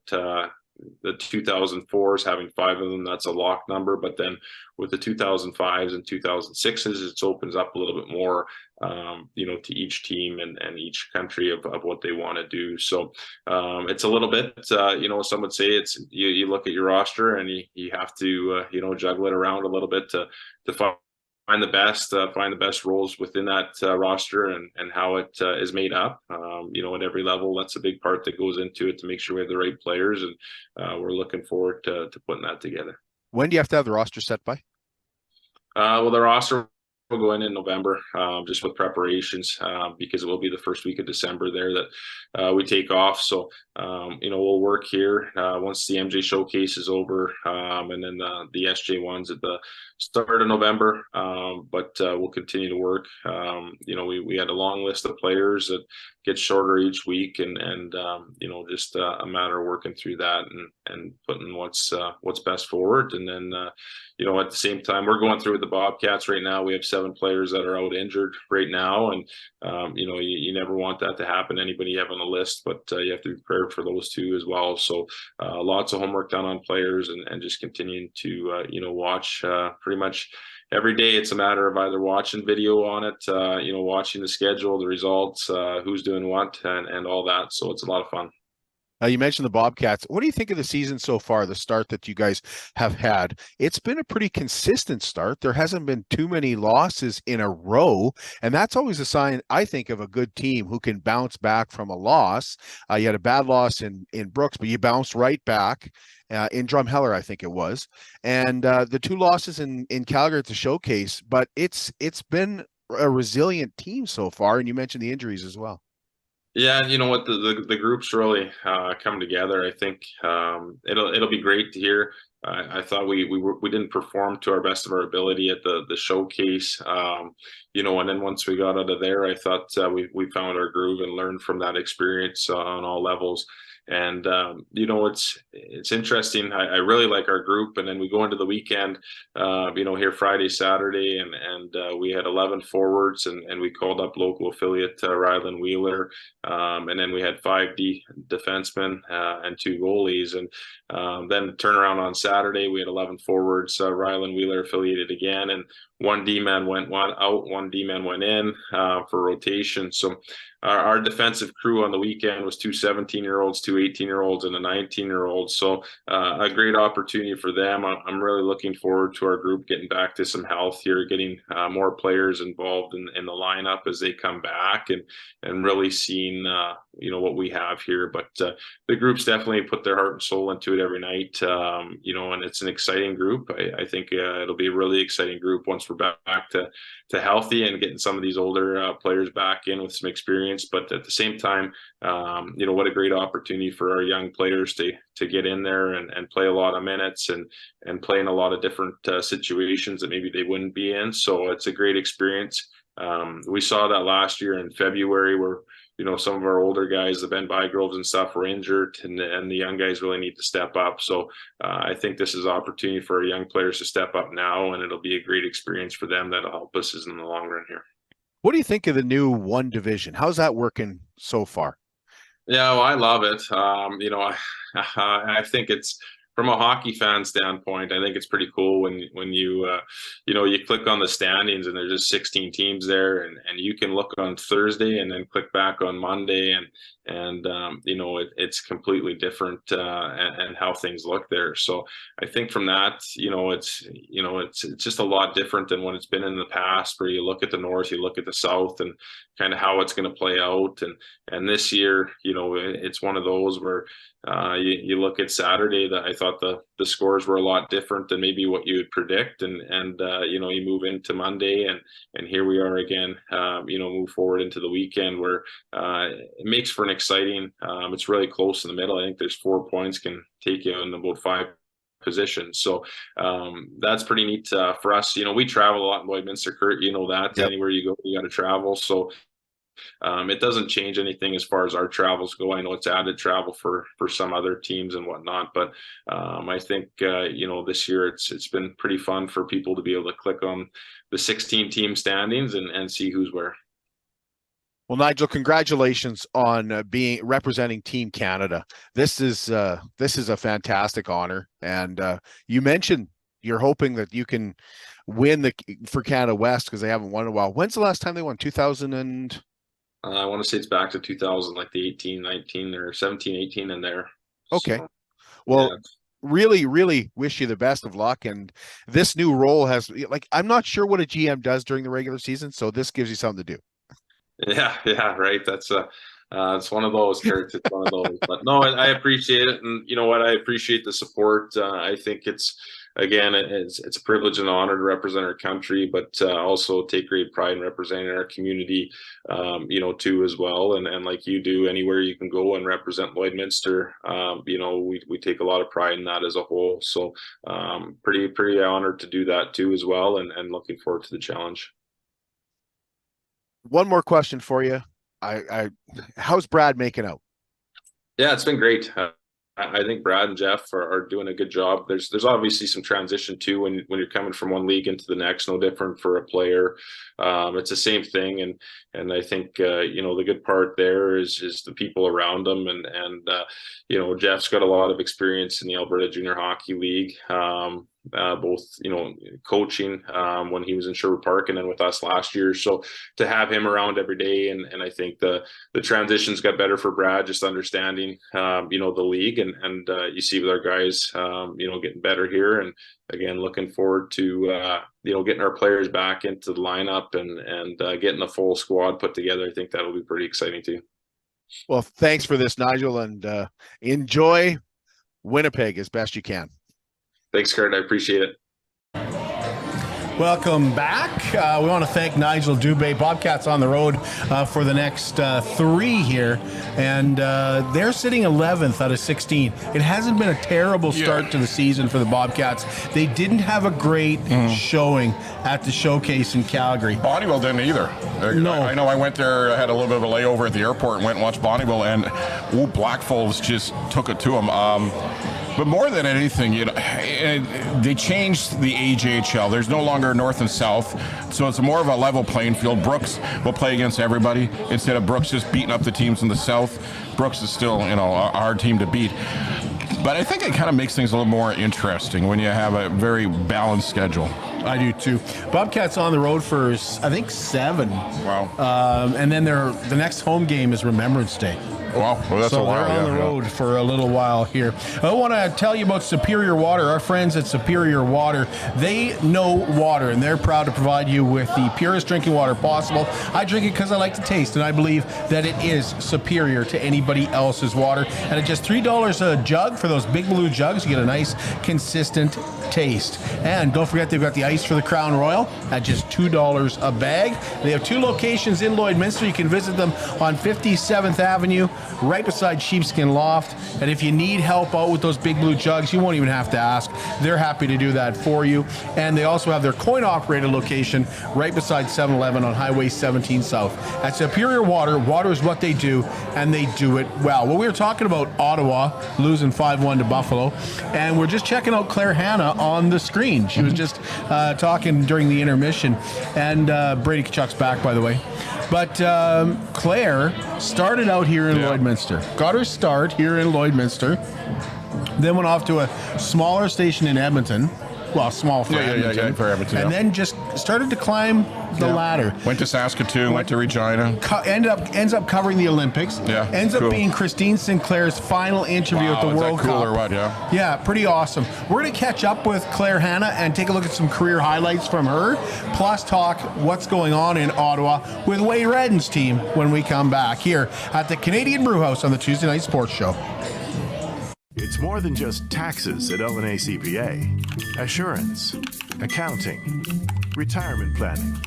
The 2004s, having 5 of them, that's a lock number. But then with the 2005s and 2006s, it opens up a little bit more, to each team and each country of what they want to do. So it's a little bit, some would say it's you look at your roster, and you have to juggle it around a little bit to find the best roles within that roster, and how it is made up. At every level, that's a big part that goes into it, to make sure we have the right players, and we're looking forward to putting that together. When do you have to have the roster set by? Well, the roster go in November, just with preparations, because it will be the first week of December there that we take off. So, we'll work here once the MJ showcase is over, and then the SJ ones at the start of November. But we'll continue to work. We had a long list of players that gets shorter each week, and just a matter of working through that and putting what's best forward. And then at the same time, we're going through with the Bobcats right now. We have 7 players that are out injured right now, and you never want that to happen. Anybody you have on the list, but you have to be prepared for those 2 as well. So lots of homework done on players, and just continuing to watch pretty much every day. It's a matter of either watching video on it, watching the schedule, the results, who's doing what, and all that. So it's a lot of fun. You mentioned the Bobcats. What do you think of the season so far, the start that you guys have had? It's been a pretty consistent start. There hasn't been too many losses in a row, and that's always a sign, I think, of a good team who can bounce back from a loss. You had a bad loss in Brooks, but you bounced right back in Drumheller, I think it was. And the 2 losses in Calgary at the showcase, but it's been a resilient team so far, and you mentioned the injuries as well. Yeah, you know what, the group's really come together. I think it'll be great to hear. I thought we didn't perform to our best of our ability at the showcase, and then once we got out of there, I thought we found our groove and learned from that experience on all levels. And it's interesting. I really like our group, and then we go into the weekend, here Friday, Saturday, and we had 11 forwards, and we called up local affiliate Ryland Wheeler, and then we had 5 defensemen and 2 goalies, and then turn around on Saturday, we had 11 forwards, Ryland Wheeler affiliated again, and 1 D-man went out, 1 D-man went in for rotation. So our defensive crew on the weekend was 2 17-year-olds, 2 18-year-olds, and a 19-year-old. So a great opportunity for them. I'm really looking forward to our group getting back to some health here, getting more players involved in the lineup as they come back, and really seeing what we have here. But the group's definitely put their heart and soul into it every night, and it's an exciting group. I think it'll be a really exciting group once we're back to healthy and getting some of these older players back in with some experience. But at the same time, what a great opportunity for our young players to get in there and play a lot of minutes and play in a lot of different situations that maybe they wouldn't be in. So it's a great experience. We saw that last year in February where some of our older guys, the Ben Bygroves and stuff, were injured, and the young guys really need to step up. So I think this is an opportunity for our young players to step up now, and it'll be a great experience for them that'll help us in the long run here. What do you think of the new 1 division? How's that working so far? Yeah, well, I love it. I think it's, from a hockey fan standpoint, I think it's pretty cool when you you click on the standings and there's just 16 teams there, and you can look on Thursday and then click back on Monday, and it's completely different and how things look there. So I think from that, it's just a lot different than what it's been in the past, where you look at the North, you look at the South, and kind of how it's going to play out. And this year, it's one of those where you look at Saturday, that I thought the scores were a lot different than maybe what you would predict, and you move into Monday, and here we are again, move forward into the weekend where it makes for an exciting, it's really close in the middle. I think there's 4 points can take you in about 5 positions. So that's pretty neat for us. We travel a lot in Lloydminster, Kurt, that. Yep. Anywhere you go, you got to travel. So it doesn't change anything as far as our travels go. I know it's added travel for some other teams and whatnot, but I think this year it's been pretty fun for people to be able to click on the 16 team standings and see who's where. Well, Nigel, congratulations on representing Team Canada. This is a fantastic honor, and you mentioned you're hoping that you can win for Canada West, because they haven't won in a while. When's the last time they won? 2000 and I want to say it's back to 2000, like the 18, 19 or 17, 18 in there. Okay. So, well, yeah. Really, really wish you the best of luck. And this new role has, I'm not sure what a GM does during the regular season, so this gives you something to do. Yeah, right. That's it's one of those, Kurt. It's one of those. But no, I appreciate it, and you know what? I appreciate the support. I think it's again, it's a privilege and honor to represent our country, but also take great pride in representing our community, too, as well. And like you do, anywhere you can go and represent Lloydminster, we take a lot of pride in that as a whole. So pretty honored to do that too as well, and looking forward to the challenge. One more question for you. How's Brad making out? Yeah, it's been great. I think Brad and Jeff are doing a good job. There's obviously some transition too when you're coming from one league into the next. No different for a player. It's the same thing, and I think the good part there is the people around him, and Jeff's got a lot of experience in the Alberta Junior Hockey League. Both coaching when he was in Sherwood Park and then with us last year. So to have him around every day, and I think the transitions got better for Brad, just understanding the league, and you see with our guys getting better here, and again looking forward to getting our players back into the lineup and getting a full squad put together. I think that'll be pretty exciting too. Well, thanks for this, Nigel, and enjoy Winnipeg as best you can. Thanks, Kurt. I appreciate it. Welcome back. We want to thank Nigel Dubé. Bobcats on the road for the next 3 here, and they're sitting 11th out of 16. It hasn't been a terrible start to the season for the Bobcats. They didn't have a great showing at the showcase in Calgary. Bonnyville didn't either. No. I know I went there, I had a little bit of a layover at the airport and went and watched Bonnyville, and Black Wolves just took it to them. But more than anything, they changed the AJHL. There's no longer North and South, so it's more of a level playing field. Brooks will play against everybody instead of Brooks just beating up the teams in the South. Brooks is still, a hard team to beat. But I think it kind of makes things a little more interesting when you have a very balanced schedule. I do too. Bobcats on the road for, I think, 7. Wow. And then the next home game is Remembrance Day. Wow, well, that's so a while. They're on the road for a little while here. I want to tell you about Superior Water. Our friends at Superior Water, they know water, and they're proud to provide you with the purest drinking water possible. I drink it because I like the taste, and I believe that it is superior to anybody else's water. And at just $3 a jug for those big blue jugs, you get a nice, consistent taste. And don't forget, they've got the ice for the Crown Royal at just $2 a bag. They have 2 locations in Lloydminster. You can visit them on 57th Avenue, right beside Sheepskin Loft. And if you need help out with those big blue jugs, you won't even have to ask. They're happy to do that for you. And they also have their coin-operated location right beside 7-Eleven on Highway 17 South. At Superior Water, water is what they do, and they do it well. Well, we were talking about Ottawa losing 5-1 to Buffalo, and we're just checking out Claire Hanna on the screen. She was just talking during the intermission, and Brady Kachuk's back, by the way. But Claire started out here in Lloydminster, got her start here in Lloydminster, then went off to a smaller station in Edmonton. Well, small for Edmonton. For Edmonton. And then just started to climb the ladder. Went to Saskatoon, went to Regina. Ends up covering the Olympics. Yeah, ends up being Christine Sinclair's final interview at the World Cup. Cool or what? Yeah. Yeah, pretty awesome. We're going to catch up with Claire Hanna and take a look at some career highlights from her, plus talk what's going on in Ottawa with Wade Redden's team when we come back here at the Canadian Brewhouse on the Tuesday Night Sports Show. It's more than just taxes at LNA CPA. Assurance, accounting, retirement planning,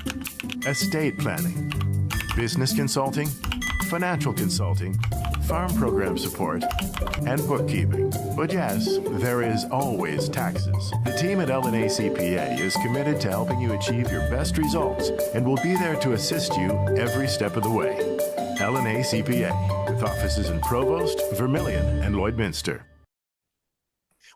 estate planning, business consulting, financial consulting, farm program support, and bookkeeping. But yes, there is always taxes. The team at LNA CPA is committed to helping you achieve your best results and will be there to assist you every step of the way. LNA CPA, with offices in Provost, Vermilion, and Lloydminster.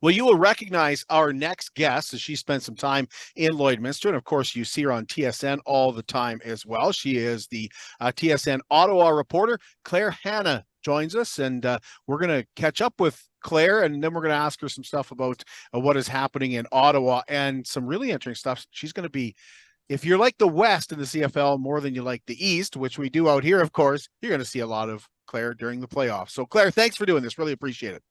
Well, you will recognize our next guest as she spent some time in Lloydminster. And of course, you see her on TSN all the time as well. She is the TSN Ottawa reporter. Claire Hanna joins us, and we're going to catch up with Claire, and then we're going to ask her some stuff about what is happening in Ottawa and some really interesting stuff. She's going to be, if you're like the West in the CFL more than you like the East, which we do out here, of course, you're going to see a lot of Claire during the playoffs. So Claire, thanks for doing this. Really appreciate it.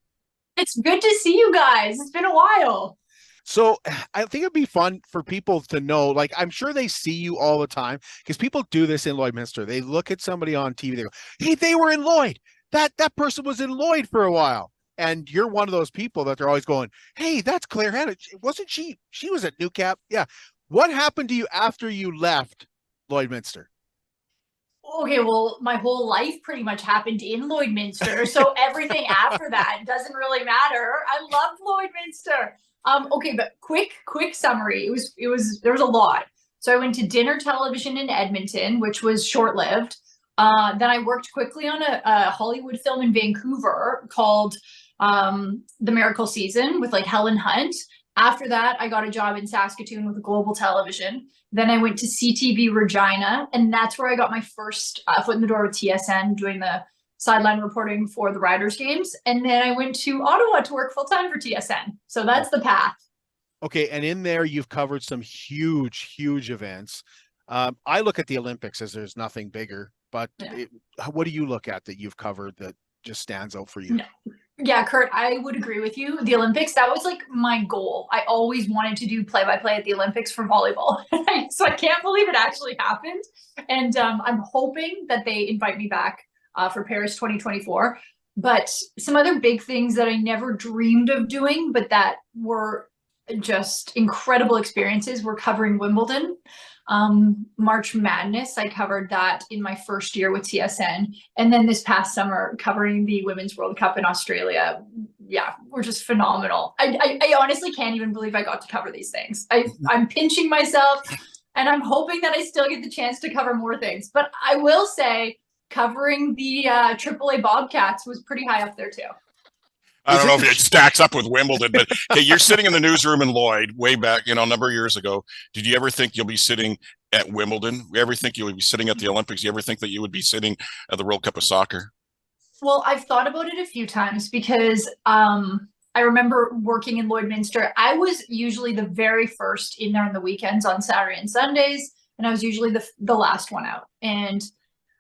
It's good to see you guys. It's been a while. So I think it'd be fun for people to know, like, I'm sure they see you all the time because people do this in Lloydminster. They look at somebody on TV, they go, hey, they were in Lloyd. That person was in Lloyd for a while. And you're one of those people that they're always going, hey, that's Claire Hanna. Wasn't she was at Newcap? Yeah. What happened to you after you left Lloydminster? Okay, well, my whole life pretty much happened in Lloydminster, so everything after that doesn't really matter. I loved Lloydminster. Okay, but quick summary. There was a lot. So I went to dinner television in Edmonton, which was short-lived. Then I worked quickly on a Hollywood film in Vancouver called The Miracle Season with like Helen Hunt. After that, I got a job in Saskatoon with Global Television. Then I went to CTV Regina, and that's where I got my first foot in the door with TSN, doing the sideline reporting for the Riders games. And then I went to Ottawa to work full-time for TSN. So that's the path. Okay, and in there, you've covered some huge events. I look at the Olympics as there's nothing bigger, but what do you look at that you've covered that just stands out for you? No. Yeah, Kurt, I would agree with you. The Olympics, that was like my goal. I always wanted to do play-by-play at the Olympics for volleyball. So I can't believe it actually happened. And I'm hoping that they invite me back for Paris 2024. But some other big things that I never dreamed of doing, but that were just incredible experiences, were covering Wimbledon. March Madness, I covered that in my first year with TSN. And then this past summer, covering the Women's World Cup in Australia. Yeah, were just phenomenal. I honestly can't even believe I got to cover these things. I'm pinching myself, and I'm hoping that I still get the chance to cover more things. But I will say, covering the AAA Bobcats was pretty high up there too. I don't know if it stacks up with Wimbledon, but hey, you're sitting in the newsroom in Lloyd way back, a number of years ago. Did you ever think you'll be sitting at Wimbledon? You ever think you would be sitting at the Olympics? You ever think that you would be sitting at the World Cup of Soccer? Well, I've thought about it a few times because I remember working in Lloydminster. I was usually the very first in there on the weekends on Saturday and Sundays, and I was usually the last one out. And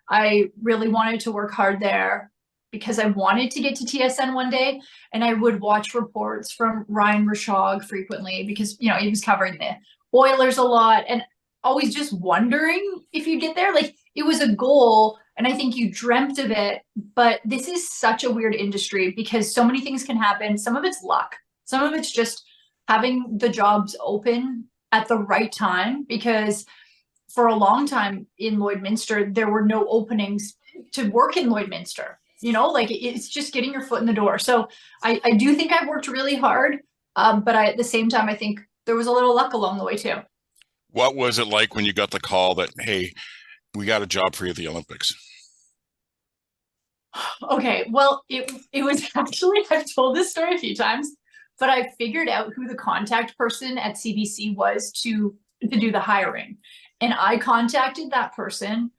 I really wanted to work hard there because I wanted to get to TSN one day, and I would watch reports from Ryan Rashog frequently because, he was covering the Oilers a lot, and always just wondering if you'd get there. Like, it was a goal, and I think you dreamt of it, but this is such a weird industry because so many things can happen. Some of it's luck. Some of it's just having the jobs open at the right time, because for a long time in Lloydminster, there were no openings to work in Lloydminster. It's just getting your foot in the door. So I do think I've worked really hard, but at the same time, I think there was a little luck along the way too. What was it like when you got the call that, hey, we got a job for you at the Olympics? Okay, well, it was actually, I've told this story a few times, but I figured out who the contact person at CBC was to do the hiring. And I contacted that person.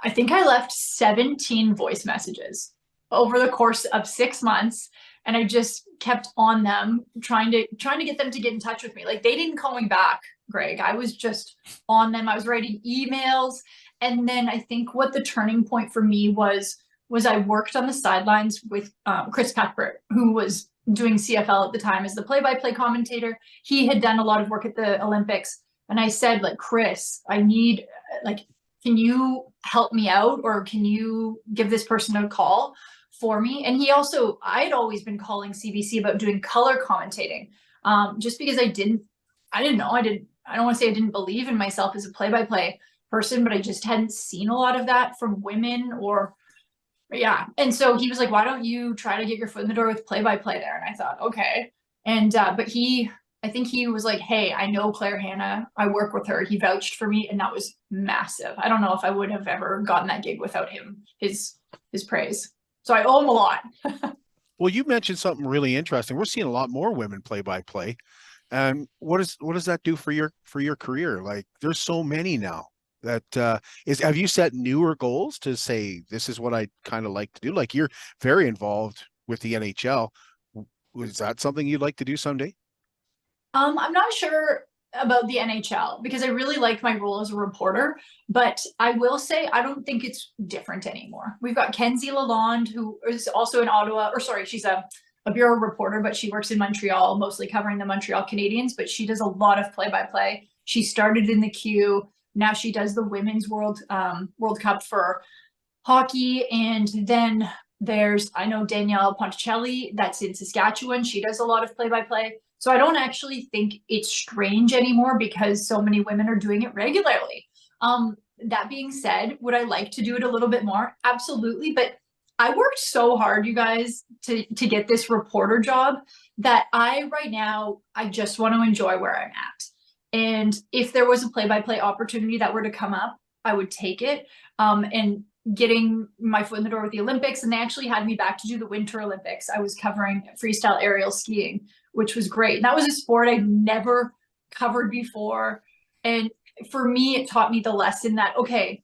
I think I left 17 voice messages over the course of 6 months. And I just kept on them, trying to get them to get in touch with me. Like, they didn't call me back, Greg. I was just on them. I was writing emails. And then I think what the turning point for me was I worked on the sidelines with Chris Cuthbert, who was doing CFL at the time as the play-by-play commentator. He had done a lot of work at the Olympics. And I said, Chris, I need, can you help me out, or can you give this person a call for me? And he also, I had always been calling CBC about doing color commentating, just because I don't want to say I didn't believe in myself as a play-by-play person, but I just hadn't seen a lot of that from women and so he was like, why don't you try to get your foot in the door with play-by-play there? And I thought, okay. And, but I think he was like, hey, I know Claire Hanna. I work with her. He vouched for me, and that was massive. I don't know if I would have ever gotten that gig without him, his praise. So I owe him a lot. Well, you mentioned something really interesting. We're seeing a lot more women play-by-play. And what does that do for your career? Like, there's so many now that have you set newer goals to say, this is what I kind of like to do? Like, you're very involved with the NHL. Is that something you'd like to do someday? I'm not sure about the NHL because I really like my role as a reporter, but I will say I don't think it's different anymore. We've got Kenzie Lalonde, who is also in Ottawa, she's a bureau reporter, but she works in Montreal, mostly covering the Montreal Canadiens, but she does a lot of play-by-play. She started in the Q. Now she does the Women's World Cup for hockey. And then I know Danielle Ponticelli, that's in Saskatchewan. She does a lot of play-by-play. So I don't actually think it's strange anymore because so many women are doing it regularly. That being said, would I like to do it a little bit more? Absolutely. But I worked so hard, you guys, to get this reporter job that right now, I just want to enjoy where I'm at. And if there was a play-by-play opportunity that were to come up, I would take it. And getting my foot in the door with the Olympics, and they actually had me back to do the Winter Olympics. I was covering freestyle aerial skiing, which was great. And that was a sport I'd never covered before. And for me, it taught me the lesson that, okay,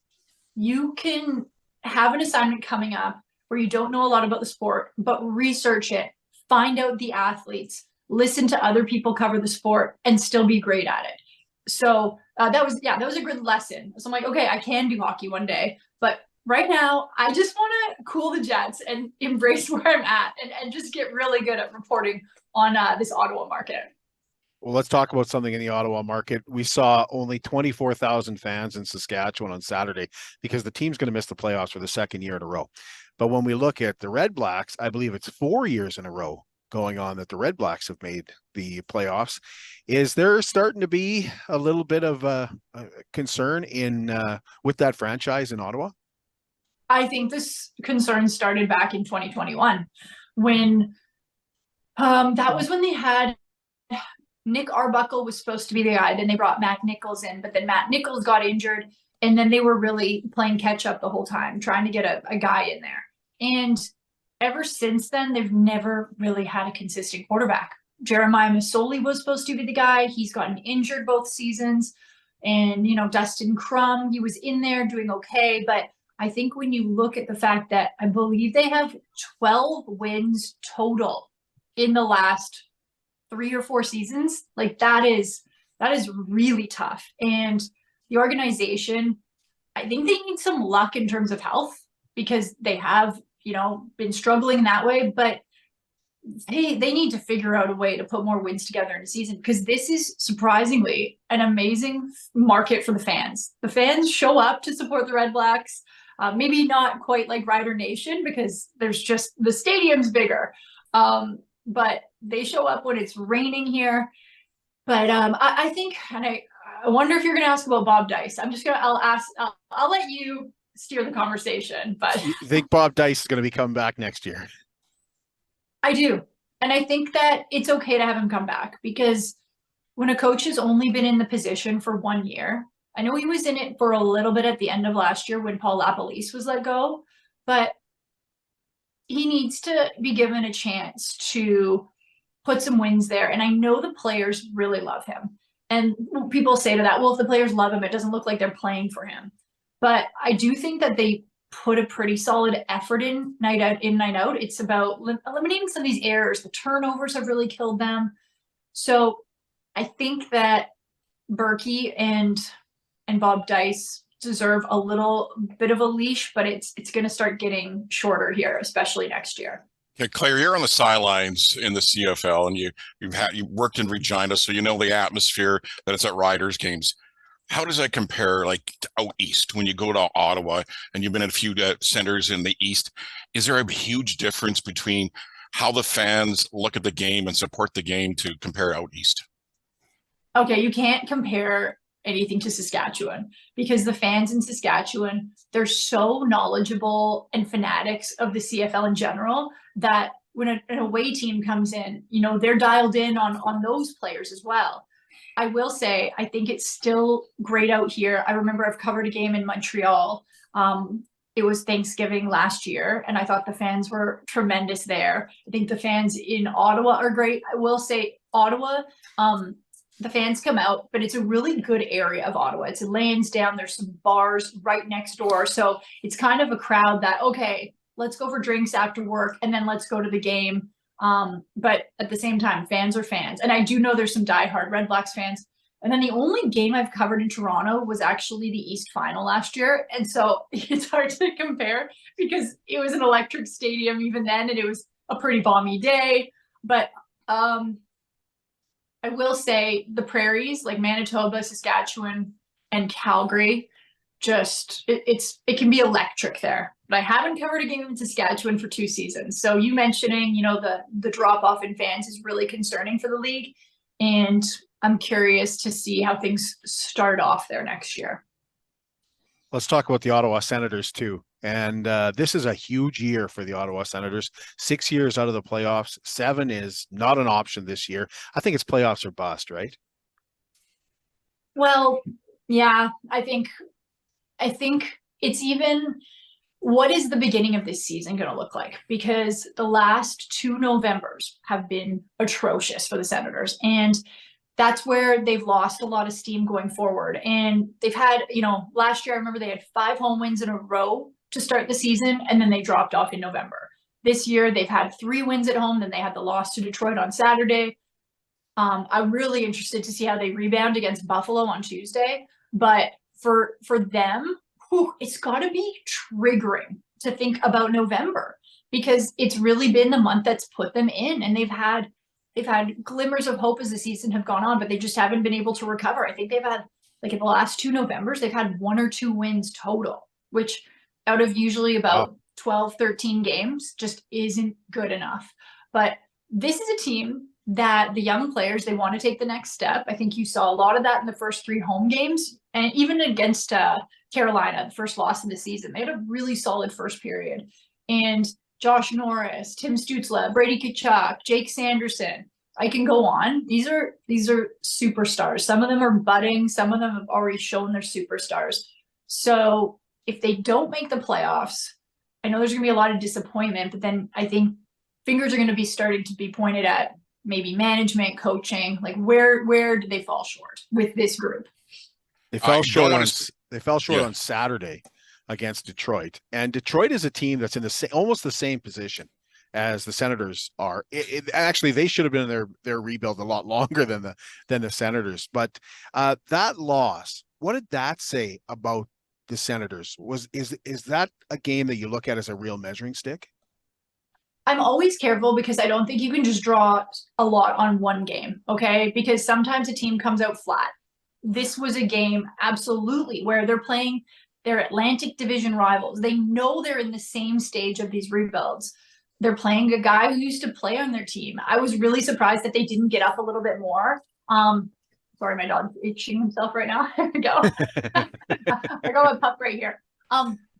you can have an assignment coming up where you don't know a lot about the sport, but research it, find out the athletes, listen to other people cover the sport, and still be great at it. So that was a good lesson. So I'm like, okay, I can do hockey one day, but right now, I just want to cool the jets and embrace where I'm at and just get really good at reporting on this Ottawa market. Well, let's talk about something in the Ottawa market. We saw only 24,000 fans in Saskatchewan on Saturday because the team's going to miss the playoffs for the second year in a row. But when we look at the Red Blacks, I believe it's 4 years in a row going on that the Red Blacks have made the playoffs. Is there starting to be a little bit of a concern with that franchise in Ottawa? I think this concern started back in 2021 when that was when they had Nick Arbuckle was supposed to be the guy. Then they brought Matt Nichols in, but then Matt Nichols got injured. And then they were really playing catch up the whole time, trying to get a guy in there. And ever since then, they've never really had a consistent quarterback. Jeremiah Masoli was supposed to be the guy. He's gotten injured both seasons. And, Dustin Crum, he was in there doing okay, but I think when you look at the fact that I believe they have 12 wins total in the last 3 or 4 seasons, like that is really tough. And the organization, I think they need some luck in terms of health because they have, been struggling that way, but they need to figure out a way to put more wins together in a season because this is surprisingly an amazing market for the fans. The fans show up to support the Red Blacks. Maybe not quite like Rider Nation because there's just the stadium's bigger, but they show up when it's raining here. But I think, and I wonder if you're going to ask about Bob Dice. I'll let you steer the conversation. But you think Bob Dice is going to be coming back next year? I do, and I think that it's okay to have him come back because when a coach has only been in the position for 1 year. I know he was in it for a little bit at the end of last year when Paul LaPolice was let go, but he needs to be given a chance to put some wins there. And I know the players really love him. And people say to that, well, if the players love him, it doesn't look like they're playing for him. But I do think that they put a pretty solid effort in, night out. It's about eliminating some of these errors. The turnovers have really killed them. So I think that Berkey and Bob Dice deserve a little bit of a leash, but it's going to start getting shorter here, especially next year. Okay, Claire, you're on the sidelines in the CFL, and you worked in Regina, so you know the atmosphere that it's at Riders games. How does that compare, like out east, when you go to Ottawa, and you've been at a few centers in the east? Is there a huge difference between how the fans look at the game and support the game to compare out east? Okay, you can't compare anything to Saskatchewan because the fans in Saskatchewan, they're so knowledgeable and fanatics of the CFL in general that when an away team comes in, they're dialed in on those players as well. I will say, I think it's still great out here. I remember I've covered a game in Montreal. It was Thanksgiving last year, and I thought the fans were tremendous there. I think the fans in Ottawa are great. I will say Ottawa, the fans come out, but it's a really good area of Ottawa. It's Lansdowne. There's some bars right next door. So it's kind of a crowd that, okay, let's go for drinks after work and then let's go to the game. But at the same time, fans are fans. And I do know there's some diehard Red Blacks fans. And then the only game I've covered in Toronto was actually the East Final last year. And so it's hard to compare because it was an electric stadium even then, and it was a pretty balmy day. But I will say the prairies like Manitoba, Saskatchewan, and Calgary it can be electric there. But I haven't covered a game in Saskatchewan for 2 seasons. So you mentioning, the drop off in fans is really concerning for the league. And I'm curious to see how things start off there next year. Let's talk about the Ottawa Senators too. And this is a huge year for the Ottawa Senators. 6 years out of the playoffs. 7 is not an option this year. I think it's playoffs or bust, right? Well, yeah, I think it's even, what is the beginning of this season going to look like? Because the last 2 Novembers have been atrocious for the Senators. And that's where they've lost a lot of steam going forward. And they've had, last year, I remember they had 5 home wins in a row to start the season, and then they dropped off in November. This year, they've had 3 wins at home, then they had the loss to Detroit on Saturday. I'm really interested to see how they rebound against Buffalo on Tuesday. But for them, it's got to be triggering to think about November, because it's really been the month that's put them in, and they've had glimmers of hope as the season have gone on, but they just haven't been able to recover. I think they've had, in the last 2 Novembers, they've had 1 or 2 wins total, which out of usually about 12, 13 games just isn't good enough. But this is a team that the young players, they want to take the next step. I think you saw a lot of that in the first 3 home games, and even against Carolina, the first loss of the season. They had a really solid first period. And Josh Norris, Tim Stützle, Brady Tkachuk, Jake Sanderson, I can go on. These are superstars. Some of them are budding. Some of them have already shown they're superstars. So if they don't make the playoffs, I know there's going to be a lot of disappointment, but then I think fingers are going to be starting to be pointed at maybe management, coaching. Where did they fall short with this group? They fell short on Saturday against Detroit, and Detroit is a team that's in almost the same position as the Senators are. Actually, they should have been in their rebuild a lot longer than the Senators. But that loss, what did that say about the Senators? Is that a game that you look at as a real measuring stick? I'm always careful because I don't think you can just draw a lot on one game, okay? Because sometimes a team comes out flat. This was a game, absolutely, where they're playing their Atlantic Division rivals. They know they're in the same stage of these rebuilds. They're playing a guy who used to play on their team. I was really surprised that they didn't get up a little bit more. Sorry, my dog's itching himself right now. There we go. I got my pup right here.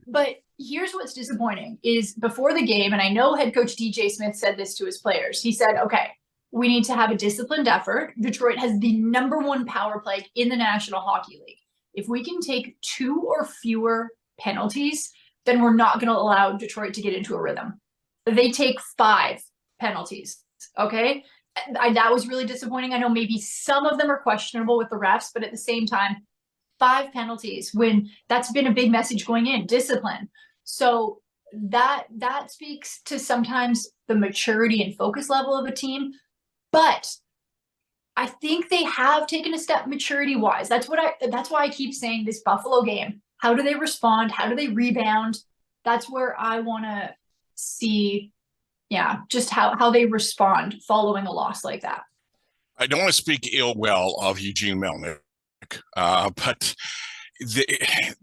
But here's what's disappointing is before the game, and I know head coach DJ Smith said this to his players. He said, okay, we need to have a disciplined effort. Detroit has the #1 power play in the National Hockey League. If we can take 2 or fewer penalties, then we're not going to allow Detroit to get into a rhythm. They take 5 penalties, okay? That was really disappointing. I know maybe some of them are questionable with the refs, but at the same time, 5 penalties when that's been a big message going in, discipline. So that speaks to sometimes the maturity and focus level of a team. But I think they have taken a step maturity-wise. That's why I keep saying this Buffalo game. How do they respond? How do they rebound? That's where I want to see, just how they respond following a loss like that. I don't want to speak ill well of Eugene Melnyk, but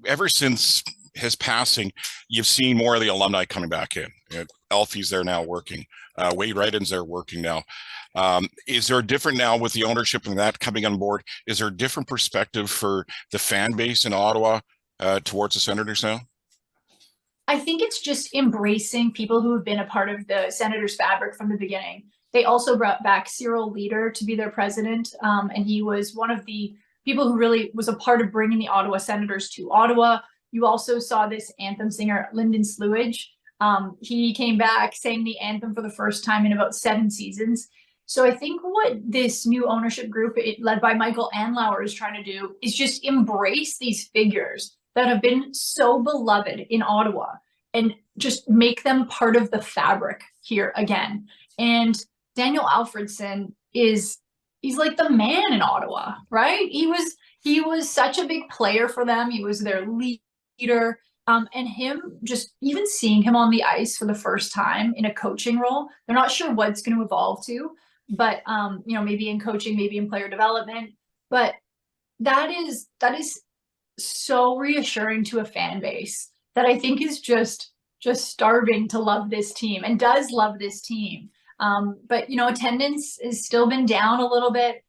ever since his passing, you've seen more of the alumni coming back in. Alfie's there now working. Wade Wrighton's there working now. Is there a different now with the ownership and that coming on board? Is there a different perspective for the fan base in Ottawa towards the Senators now? I think it's just embracing people who have been a part of the Senators fabric from the beginning. They also brought back Cyril Leader to be their president, and he was one of the people who really was a part of bringing the Ottawa Senators to Ottawa. You also saw this anthem singer, Lyndon Slewage. He came back, sang the anthem for the first time in about 7 seasons. So I think what this new ownership group, led by Michael Anlauer, is trying to do is just embrace these figures that have been so beloved in Ottawa and just make them part of the fabric here again. And Daniel Alfredson he's like the man in Ottawa, right? He was such a big player for them. He was their leader. And him, just even seeing him on the ice for the first time in a coaching role, they're not sure what it's going to evolve to, but maybe in coaching, maybe in player development. But that is so reassuring to a fan base that I think is just starving to love this team and does love this team. But attendance has still been down a little bit.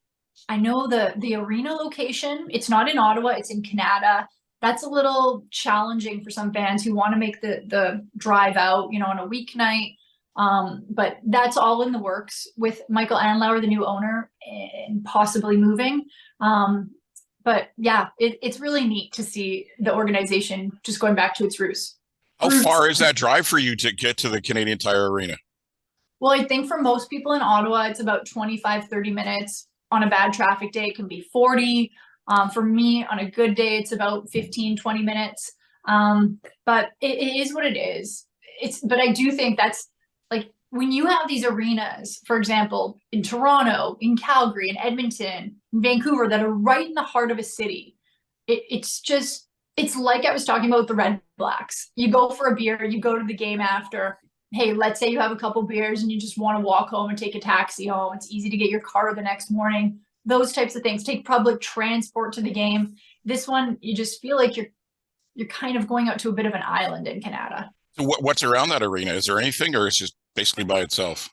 I know the arena location, it's not in Ottawa, it's in Canada. That's a little challenging for some fans who want to make the drive out, on a weeknight. But that's all in the works with Michael Anlauer, the new owner, and possibly moving. But yeah, it's really neat to see the organization just going back to its roots. How far is that drive for you to get to the Canadian Tire Arena? Well, I think for most people in Ottawa, it's about 25, 30 minutes. On a bad traffic day, it can be 40. For me, on a good day, it's about 15, 20 minutes. But it is what it is. But I do think that's like when you have these arenas, for example, in Toronto, in Calgary, in Edmonton, in Vancouver, that are right in the heart of a city. It's like I was talking about with the Red Blacks. You go for a beer, you go to the game after. Hey, let's say you have a couple beers and you just want to walk home and take a taxi home. It's easy to get your car the next morning. Those types of things. Take public transport to the game. This one, you just feel like you're kind of going out to a bit of an island in Canada. So what's around that arena? Is there anything, or is it just basically by itself?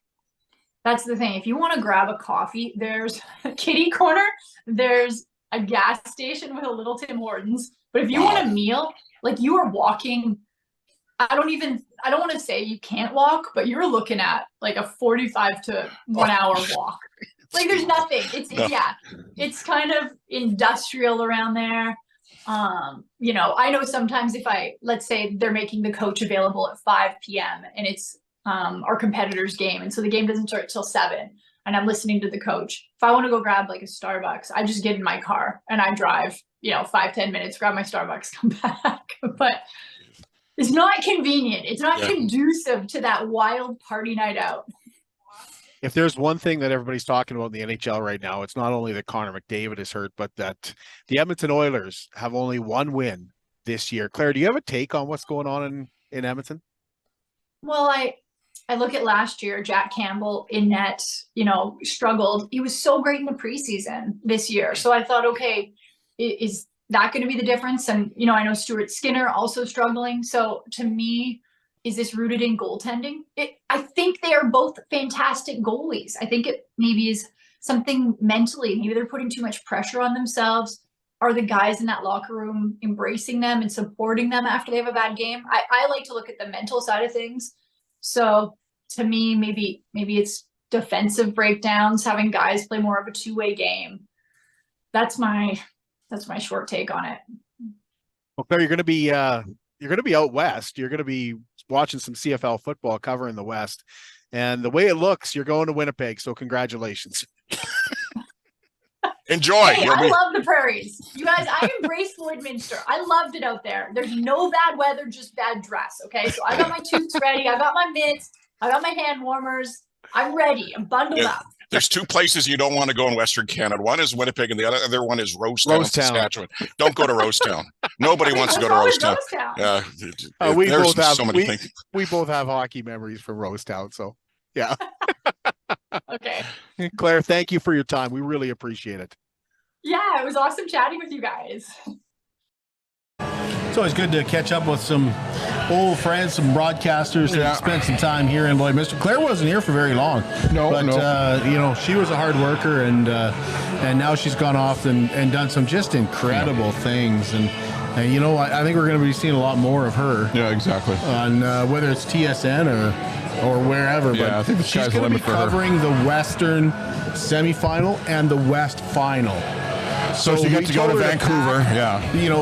That's the thing. If you want to grab a coffee, there's a kitty corner. There's a gas station with a little Tim Hortons. But if you want a meal, like you are walking, I don't want to say you can't walk, but you're looking at like a 45 to 1 hour walk. Like there's nothing. It's kind of industrial around there. I know sometimes let's say they're making the coach available at 5 p.m. and it's our competitor's game. And so the game doesn't start till 7 and I'm listening to the coach. If I want to go grab like a Starbucks, I just get in my car and I drive, 5-10 minutes, grab my Starbucks, come back. But it's not convenient. It's not conducive to that wild party night out. If there's one thing that everybody's talking about in the NHL right now, it's not only that Connor McDavid is hurt, but that the Edmonton Oilers have only one win this year. Claire, do you have a take on what's going on in Edmonton? Well, I look at last year, Jack Campbell in net, struggled. He was so great in the preseason this year. So I thought, okay, is that going to be the difference? And, I know Stuart Skinner also struggling. So to me, is this rooted in goaltending? I think they are both fantastic goalies. I think it maybe is something mentally. Maybe they're putting too much pressure on themselves. Are the guys in that locker room embracing them and supporting them after they have a bad game? I like to look at the mental side of things. So to me, maybe it's defensive breakdowns, having guys play more of a two-way game. That's my short take on it. Well, Claire, you're going to be out west. You're going to be watching some CFL football, covering the West, and the way it looks, you're going to Winnipeg. So congratulations. Enjoy. Hey, I love the prairies. You guys, I embraced Lloydminster. I loved it out there. There's no bad weather, just bad dress. Okay. So I got my toots ready. I got my mitts. I got my hand warmers. I'm ready. I'm bundled up. There's two places you don't want to go in Western Canada. One is Winnipeg and the other one is Rosetown, Saskatchewan. Don't go to Rosetown. Nobody wants to go to Rosetown. Yeah. We both have hockey memories from Rosetown. So yeah. Okay. Claire, thank you for your time. We really appreciate it. Yeah, it was awesome chatting with you guys. It's always good to catch up with some old friends, some broadcasters that spent some time here in Lloydminster. Claire wasn't here for very long. But she was a hard worker, and now she's gone off and done some just incredible things. And I think we're going to be seeing a lot more of her. Yeah, exactly. On whether it's TSN or wherever. Yeah, but I think the she's sky's the going to be limit for her. covering the Western semifinal and the West final. So you get to go to Vancouver.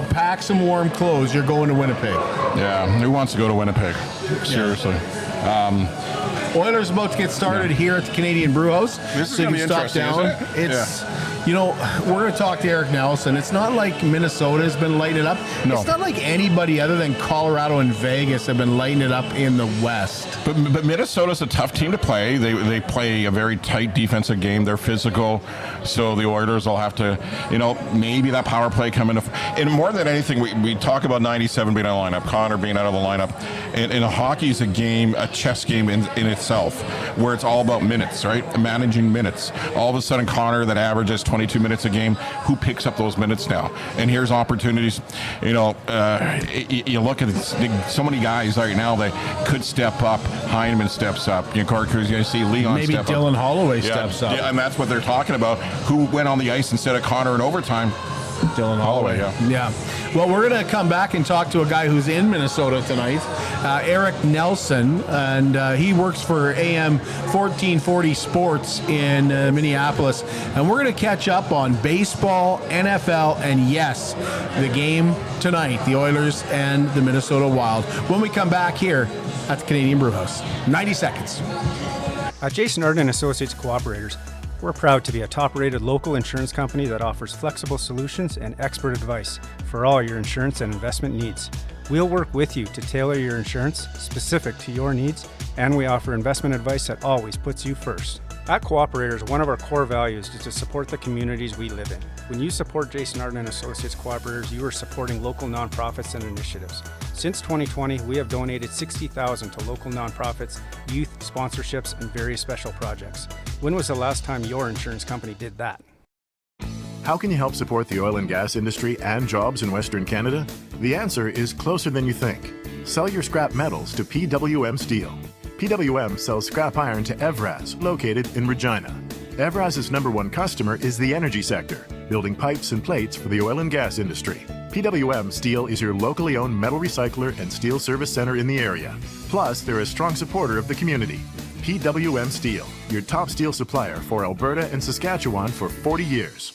Pack some warm clothes. You're going to Winnipeg. Yeah, who wants to go to Winnipeg? Seriously. Oilers about to get started here at the Canadian Brewhouse. This is so you going to can be stop interesting, down. We're going to talk to Eric Nelson. It's not like Minnesota has been lighting it up. No. It's not like anybody other than Colorado and Vegas have been lighting it up in the West. But Minnesota's a tough team to play. They play a very tight defensive game. They're physical. So the Oilers will have to, maybe that power play come into. And more than anything, we talk about 97 being out of the lineup, Connor being out of the lineup. And hockey is a chess game in itself, where it's all about minutes, right? Managing minutes. All of a sudden, Connor that averages 22 minutes a game. Who picks up those minutes now? And here's opportunities. You look at so many guys right now that could step up. Heineman steps up. Corey Cruz, you see Leon Maybe step Dylan up. Holloway steps up. Yeah, and that's what they're talking about. Who went on the ice instead of Connor in overtime? Dylan Holloway. Yeah. Well, we're going to come back and talk to a guy who's in Minnesota tonight, Eric Nelson, and he works for AM 1440 Sports in Minneapolis. And we're going to catch up on baseball, NFL, and yes, the game tonight, the Oilers and the Minnesota Wild, when we come back here at the Canadian Brewhouse. 90 seconds. Jason Arden and Associates Cooperators. We're proud to be a top-rated local insurance company that offers flexible solutions and expert advice for all your insurance and investment needs. We'll work with you to tailor your insurance specific to your needs, and we offer investment advice that always puts you first. At Cooperators, one of our core values is to support the communities we live in. When you support Jason Arden and Associates Cooperators, you are supporting local nonprofits and initiatives. Since 2020, we have donated $60,000 to local nonprofits, youth sponsorships, and various special projects. When was the last time your insurance company did that? How can you help support the oil and gas industry and jobs in Western Canada? The answer is closer than you think. Sell your scrap metals to PWM Steel. PWM sells scrap iron to Evraz, located in Regina. Evraz's #1 customer is the energy sector, building pipes and plates for the oil and gas industry. PWM Steel is your locally owned metal recycler and steel service center in the area. Plus, they're a strong supporter of the community. PWM Steel, your top steel supplier for Alberta and Saskatchewan for 40 years.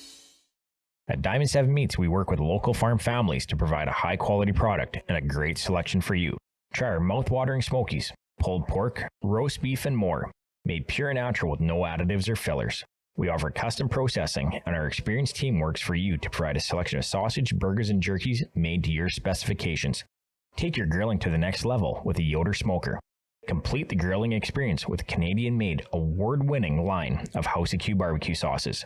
At Diamond 7 Meats, we work with local farm families to provide a high-quality product and a great selection for you. Try our mouth-watering smokies, pulled pork, roast beef, and more, made pure and natural with no additives or fillers. We offer custom processing, and our experienced team works for you to provide a selection of sausage, burgers, and jerkies made to your specifications. Take your grilling to the next level with a Yoder smoker. Complete the grilling experience with a Canadian-made, award-winning line of House of Q barbecue sauces.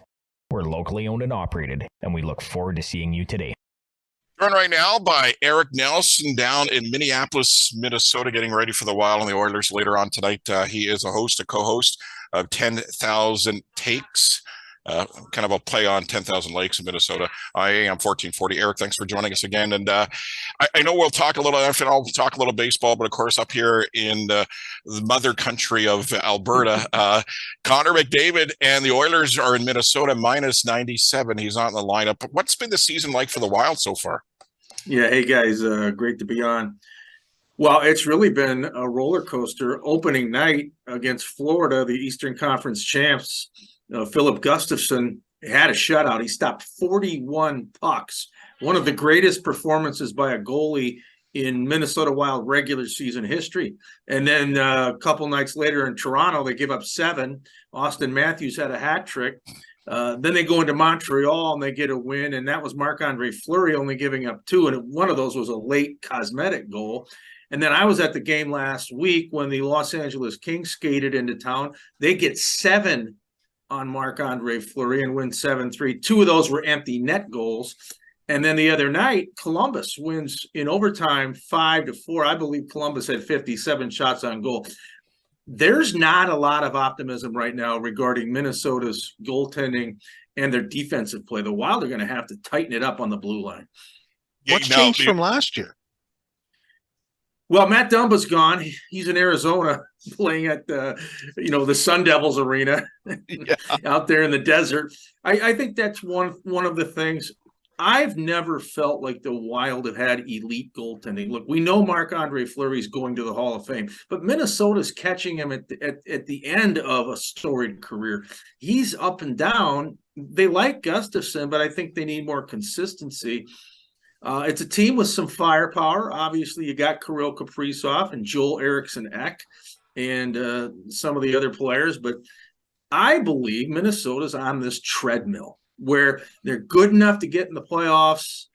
We're locally owned and operated, and we look forward to seeing you today. Joined right now by Eric Nelson down in Minneapolis, Minnesota, getting ready for the Wild and the Oilers later on tonight. He is a co-host of 10,000 Takes, kind of a play on 10,000 Lakes in Minnesota. I am 1440. Eric, thanks for joining us again. And I know we'll talk a little NFL, talk a little baseball, but of course up here in the mother country of Alberta, Connor McDavid and the Oilers are in Minnesota -97. He's not in the lineup. What's been the season like for the Wild so far? Yeah, hey guys, great to be on. Well, it's really been a roller coaster. Opening night against Florida, the Eastern Conference champs, Philip Gustafson had a shutout. He stopped 41 pucks, one of the greatest performances by a goalie in Minnesota Wild regular season history. And then a couple nights later in Toronto, they give up 7. Austin Matthews had a hat trick. Then they go into Montreal and they get a win, and that was Marc-Andre Fleury only giving up 2, and one of those was a late cosmetic goal. And then I was at the game last week when the Los Angeles Kings skated into town. They get 7 on Marc-Andre Fleury and win 7-3. 2 of those were empty net goals. And then the other night, Columbus wins in overtime 5-4. I believe Columbus had 57 shots on goal. There's not a lot of optimism right now regarding Minnesota's goaltending and their defensive play. The Wild are going to have to tighten it up on the blue line. What's changed from last year? Well, Matt Dumba's gone. He's in Arizona playing at the Sun Devils arena out there in the desert. I think that's one of the things. I've never felt like the Wild have had elite goaltending. Look, we know Marc-Andre Fleury's going to the Hall of Fame, but Minnesota's catching him at the end of a storied career. He's up and down. They like Gustafson, but I think they need more consistency. It's a team with some firepower. Obviously, you got Kirill Kaprizov and Joel Eriksson-Ek and some of the other players, but I believe Minnesota's on this treadmill where they're good enough to get in the playoffs.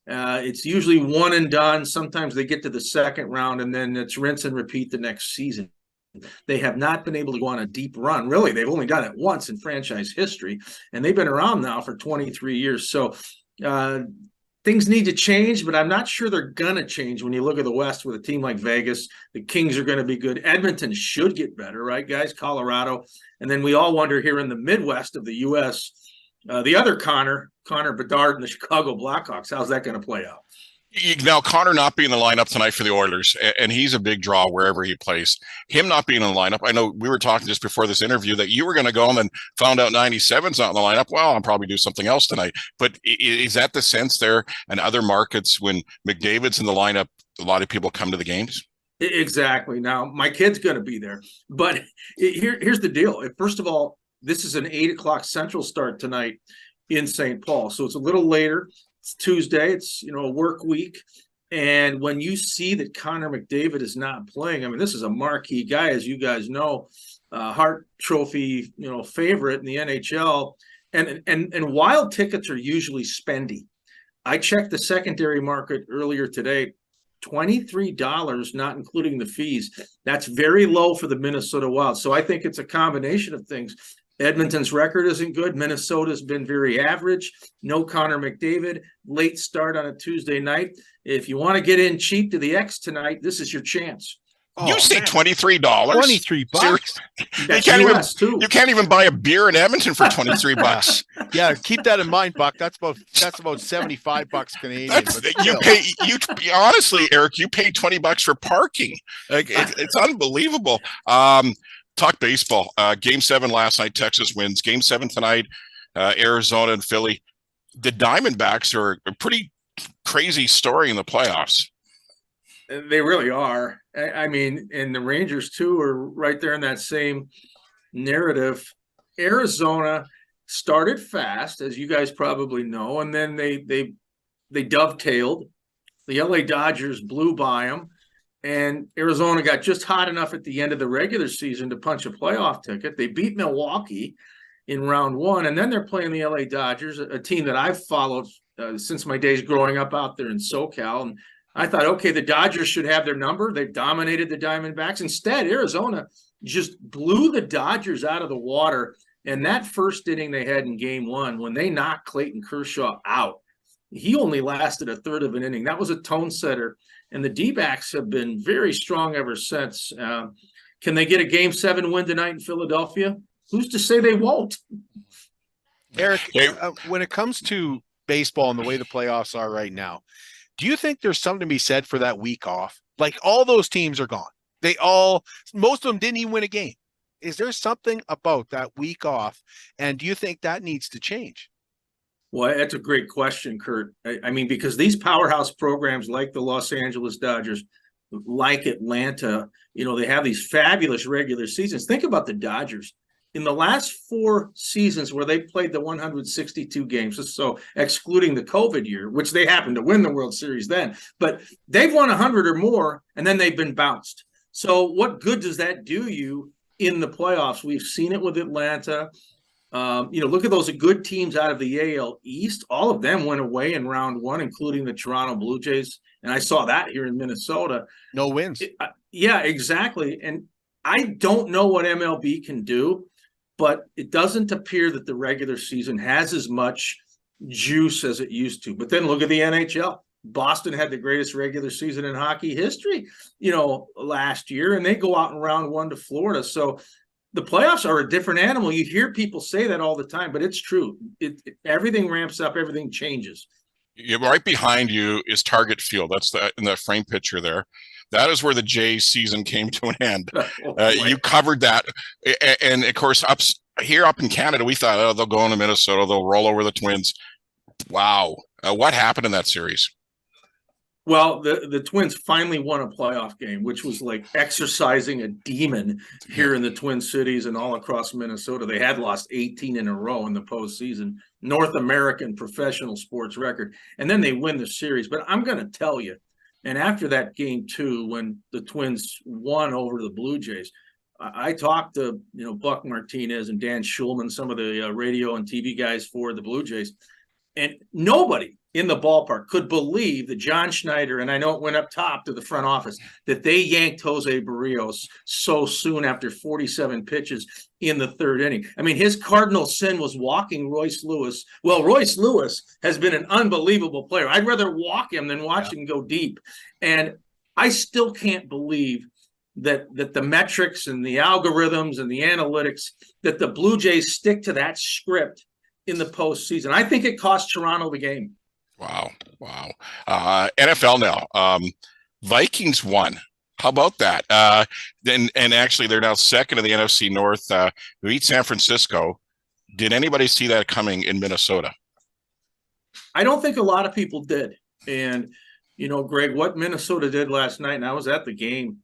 It's usually one and done. Sometimes they get to the second round, and then it's rinse and repeat the next season. They have not been able to go on a deep run. Really, they've only done it once in franchise history, and they've been around now for 23 years. So things need to change, but I'm not sure they're going to change when you look at the West with a team like Vegas. The Kings are going to be good. Edmonton should get better, right, guys? Colorado. And then we all wonder here in the Midwest of the U.S., The other Connor Bedard and the Chicago Blackhawks, how's that going to play out? Now, Connor not being in the lineup tonight for the Oilers, and he's a big draw wherever he plays. Him not being in the lineup, I know we were talking just before this interview that you were going to go and then found out 97's not in the lineup. Well, I'll probably do something else tonight. But is that the sense there in other markets when McDavid's in the lineup, a lot of people come to the games? Exactly. Now, my kid's going to be there. But here's the deal. First of all, this is an 8 o'clock Central start tonight in St. Paul. So it's a little later. It's Tuesday. It's, a work week. And when you see that Connor McDavid is not playing, I mean, this is a marquee guy, as you guys know, Hart Trophy, favorite in the NHL. And wild tickets are usually spendy. I checked the secondary market earlier today, $23, not including the fees. That's very low for the Minnesota Wild. So I think it's a combination of things. Edmonton's record isn't good. Minnesota's been very average. No Connor McDavid. Late start on a Tuesday night. If you want to get in cheap to the X tonight, this is your chance. You say $23? $23. You can't even buy a beer in Edmonton for $23. Yeah, keep that in mind, Buck. That's about $75 Canadian. Honestly, Eric, you pay $20 for parking. Like it's unbelievable. Talk baseball. Game 7 last night, Texas wins. Game 7 tonight, Arizona and Philly. The Diamondbacks are a pretty crazy story in the playoffs. They really are. I mean, and the Rangers, too, are right there in that same narrative. Arizona started fast, as you guys probably know, and then they dovetailed. The LA Dodgers blew by them. And Arizona got just hot enough at the end of the regular season to punch a playoff ticket. They beat Milwaukee in round 1, and then they're playing the LA Dodgers, a team that I've followed since my days growing up out there in SoCal. And I thought, okay, the Dodgers should have their number. They've dominated the Diamondbacks. Instead, Arizona just blew the Dodgers out of the water. And that first inning they had in game 1, when they knocked Clayton Kershaw out, he only lasted a third of an inning. That was a tone setter. And the D-backs have been very strong ever since. Can they get a Game 7 win tonight in Philadelphia? Who's to say they won't? Eric, when it comes to baseball and the way the playoffs are right now, do you think there's something to be said for that week off? Like, all those teams are gone. Most of them didn't even win a game. Is there something about that week off? And do you think that needs to change? Well, that's a great question, Kurt. I mean, because these powerhouse programs like the Los Angeles Dodgers, like Atlanta, they have these fabulous regular seasons. Think about the Dodgers. In the last 4 seasons where they played the 162 games, so excluding the COVID year, which they happened to win the World Series then, but they've won 100 or more, and then they've been bounced. So what good does that do you in the playoffs? We've seen it with Atlanta. Look at those good teams out of the AL East. All of them went away in round 1, including the Toronto Blue Jays. And I saw that here in Minnesota. No wins. Yeah, exactly. And I don't know what MLB can do, but it doesn't appear that the regular season has as much juice as it used to. But then look at the NHL. Boston had the greatest regular season in hockey history, last year, and they go out in round 1 to Florida. So the playoffs are a different animal. You hear people say that all the time, but it's true. Everything ramps up, everything changes. Right behind you is Target Field. That's in the frame picture there. That is where the Jays season came to an end. You covered that. And of course, up in Canada, we thought, they'll go into Minnesota. They'll roll over the Twins. Wow. What happened in that series? Well, the Twins finally won a playoff game, which was like exercising a demon here in the Twin Cities and all across Minnesota. They had lost 18 in a row in the postseason, North American professional sports record. And then they win the series. But I'm going to tell you, and after that game 2, when the Twins won over the Blue Jays, I talked to, Buck Martinez and Dan Schulman, some of the radio and TV guys for the Blue Jays, and nobody in the ballpark could believe that John Schneider, and I know it went up top to the front office, that they yanked Jose Barrios so soon after 47 pitches in the 3rd inning. I mean, his cardinal sin was walking Royce Lewis. Well, Royce Lewis has been an unbelievable player. I'd rather walk him than watch him go deep. And I still can't believe that the metrics and the algorithms and the analytics, that the Blue Jays stick to that script in the postseason. I think it cost Toronto the game. Wow. NFL now. Vikings won. How about that? And actually, they're now second in the NFC North. Who beat San Francisco. Did anybody see that coming in Minnesota? I don't think a lot of people did. And, Greg, what Minnesota did last night, and I was at the game,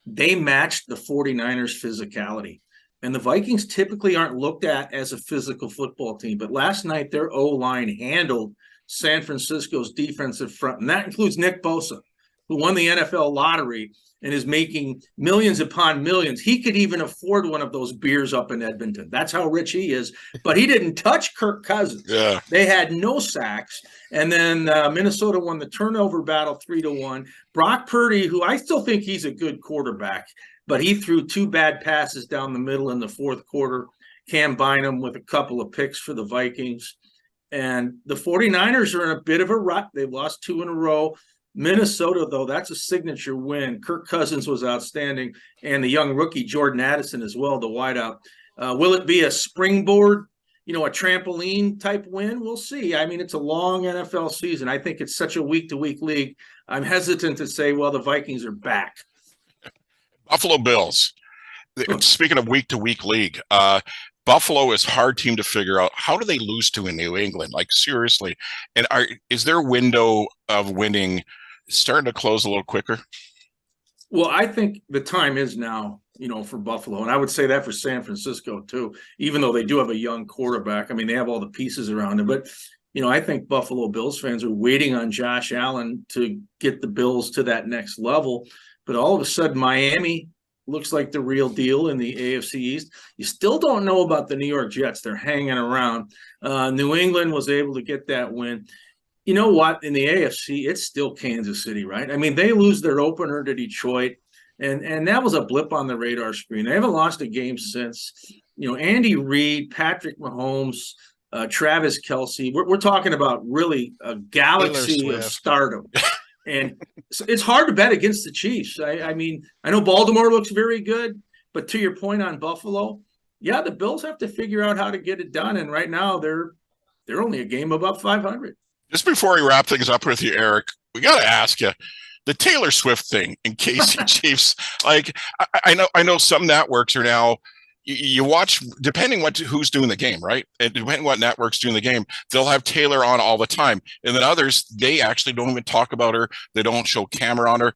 they matched the 49ers' physicality. And the Vikings typically aren't looked at as a physical football team. But last night, their O-line handled San Francisco's defensive front. And that includes Nick Bosa, who won the NFL lottery and is making millions upon millions. He could even afford one of those beers up in Edmonton. That's how rich he is. But he didn't touch Kirk Cousins. Yeah. They had no sacks. And then Minnesota won the turnover battle 3-1. Brock Purdy, who I still think he's a good quarterback, but he threw 2 bad passes down the middle in the fourth quarter. Cam Bynum with a couple of picks for the Vikings. And the 49ers are in a bit of a rut. They've lost 2 in a row. Minnesota, though, that's a signature win. Kirk Cousins was outstanding, and the young rookie Jordan Addison as well, the wideout. Will it be a springboard, a trampoline type win? We'll see. I mean, it's a long NFL season. I think it's such a week-to-week league. I'm hesitant to say, well, the Vikings are back. Buffalo Bills. Speaking of week-to-week league, Buffalo is a hard team to figure out. How do they lose to in New England? Like, seriously. And is their window of winning starting to close a little quicker? Well, I think the time is now, for Buffalo. And I would say that for San Francisco, too, even though they do have a young quarterback. I mean, they have all the pieces around him. But, I think Buffalo Bills fans are waiting on Josh Allen to get the Bills to that next level. But all of a sudden, Miami looks like the real deal in the AFC East. You still don't know about the New York Jets. They're hanging around. New England was able to get that win. You know what? In the AFC, it's still Kansas City, right? I mean, they lose their opener to Detroit, and that was a blip on the radar screen. They haven't lost a game since. Andy Reid, Patrick Mahomes, Travis Kelce. We're talking about really a galaxy of stardom. And it's hard to bet against the Chiefs. I mean, I know Baltimore looks very good, but to your point on Buffalo, yeah, the Bills have to figure out how to get it done. And right now they're only a game above 500. Just before we wrap things up with you, Eric, we got to ask you the Taylor Swift thing in KC Chiefs. Like, I know some networks are now. You watch, depending who's doing the game, right? And depending what network's doing the game, they'll have Taylor on all the time. And then others, they actually don't even talk about her. They don't show camera on her.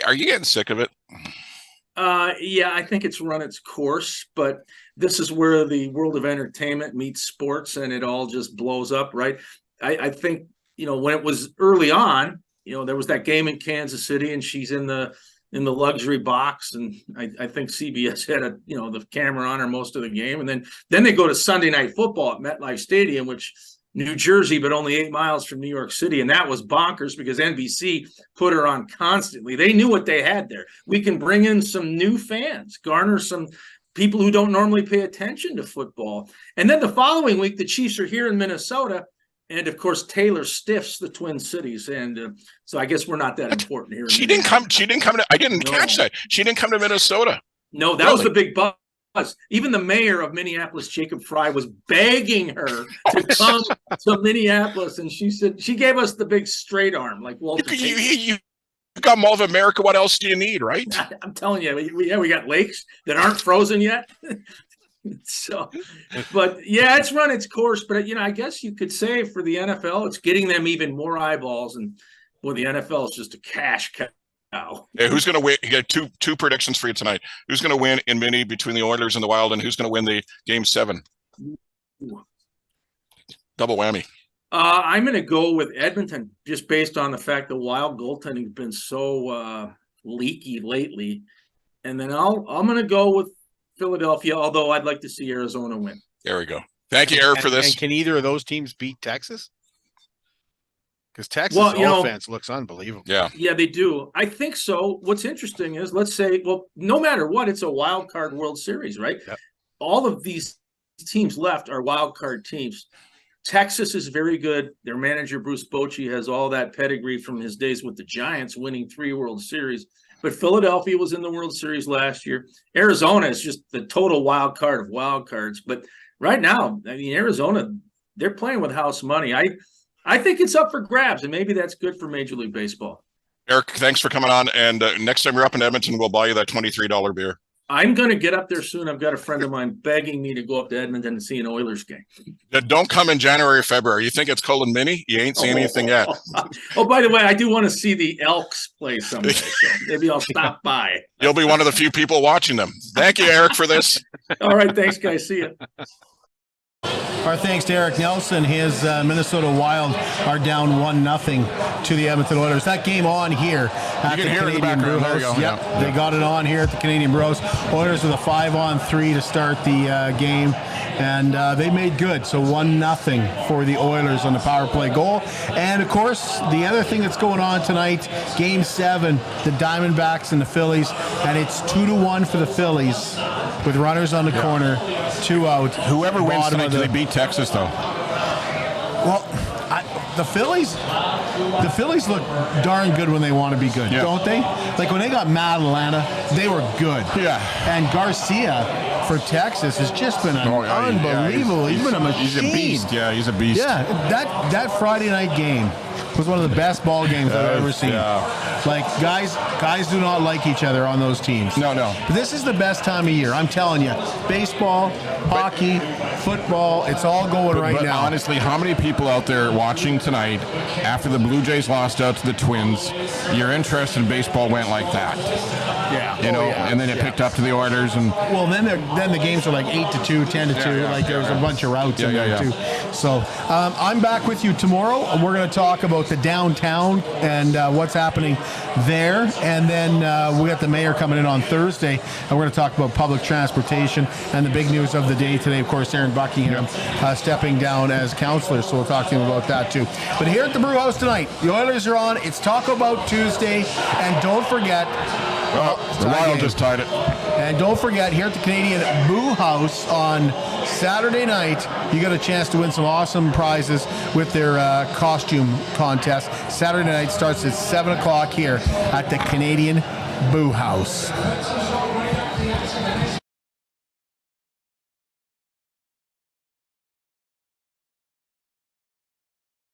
Are you getting sick of it? Yeah, I think it's run its course, but this is where the world of entertainment meets sports and it all just blows up, right? I think, when it was early on, there was that game in Kansas City and she's in the luxury box, and I think CBS had the camera on her most of the game, and then they go to Sunday Night Football at MetLife Stadium, which New Jersey, but only 8 miles from New York City, and that was bonkers because NBC put her on constantly. They knew what they had there. We can bring in some new fans, garner some people who don't normally pay attention to football, and then the following week the Chiefs are here in Minnesota. And of course, Taylor stiffs the Twin Cities, and so I guess we're not that important here. She didn't come to. I didn't catch that. She didn't come to Minnesota. No, that was the big buzz. Even the mayor of Minneapolis, Jacob Fry, was begging her to come to Minneapolis, and she said she gave us the big straight arm, like Walter. You got Mall of America. What else do you need, right? I'm telling you, we got lakes that aren't frozen yet. So, but yeah, it's run its course. But I guess you could say for the NFL, it's getting them even more eyeballs. And well, the NFL is just a cash cow. Hey, who's going to win? You got two predictions for you tonight. Who's going to win in Mini between the Oilers and the Wild, and who's going to win the Game 7? Double whammy. I'm going to go with Edmonton, just based on the fact the Wild goaltending has been so leaky lately. And then I'm going to go with Philadelphia, although I'd like to see Arizona win. There we go. Thank you, Eric, for this. And can either of those teams beat Texas? Because Texas offense looks unbelievable. Yeah, they do. I think so. What's interesting is, let's say, well, no matter what, it's a wild card World Series, right? Yep. All of these teams left are wild card teams. Texas is very good. Their manager, Bruce Bochy, has all that pedigree from his days with the Giants, winning 3 World Series. But Philadelphia was in the World Series last year. Arizona is just the total wild card of wild cards. But right now, I mean, Arizona, they're playing with house money. I think it's up for grabs, and maybe that's good for Major League Baseball. Eric, thanks for coming on. And next time you're up in Edmonton, we'll buy you that $23 beer. I'm going to get up there soon. I've got a friend of mine begging me to go up to Edmonton and see an Oilers game. Don't come in January or February. You think it's cold and mini? You ain't seen anything yet. Oh, by the way, I do want to see the Elks play someday, so maybe I'll stop by. You'll be one of the few people watching them. Thank you, Eric, for this. All right, thanks, guys. See you. Our thanks to Eric Nelson. His Minnesota Wild are down 1-0 to the Edmonton Oilers. That game on here at the Canadian Brewhouse. Yep, they got it on here at the Canadian Brewhouse. Oilers with a 5-on-3 to start the game, and they made good. So 1-0 for the Oilers on the power play goal. And of course, the other thing that's going on tonight, Game 7, the Diamondbacks and the Phillies, and it's 2-1 for the Phillies with runners on the corner, 2 out. Whoever wins tonight, do they beat Texas, though? Well, the Phillies look darn good when they want to be good, don't they? Like when they got mad at Atlanta, they were good. Yeah. And Garcia for Texas has just been unbelievable. He's been a machine. He's a beast. Yeah, he's a beast. Yeah, that Friday night game was one of the best ball games I've ever seen. Yeah. Like guys do not like each other on those teams. No. But this is the best time of year. I'm telling you, baseball, hockey, football, it's all going right now. Honestly, how many people out there watching tonight after the Blue Jays lost out to the Twins, your interest in baseball went like that? Yeah. And then it picked up to the Oilers, and then the games are like 8-2, 10-2. Like there's a bunch of routes in there too. So I'm back with you tomorrow, and we're going to talk about the downtown and what's happening there, and then we got the mayor coming in on Thursday, and we're going to talk about public transportation and the big news of the day today. Of course, Aaron Buckingham stepping down as councillor, so we'll talk to him about that too. But here at the Brewhouse tonight, the Oilers are on. It's Taco Bout Tuesday, and don't forget. The Wild just tied it. And don't forget, here at the Canadian Brewhouse on Saturday night, you got a chance to win some awesome prizes with their costume contest. Saturday night starts at 7 o'clock here at the Canadian Brewhouse.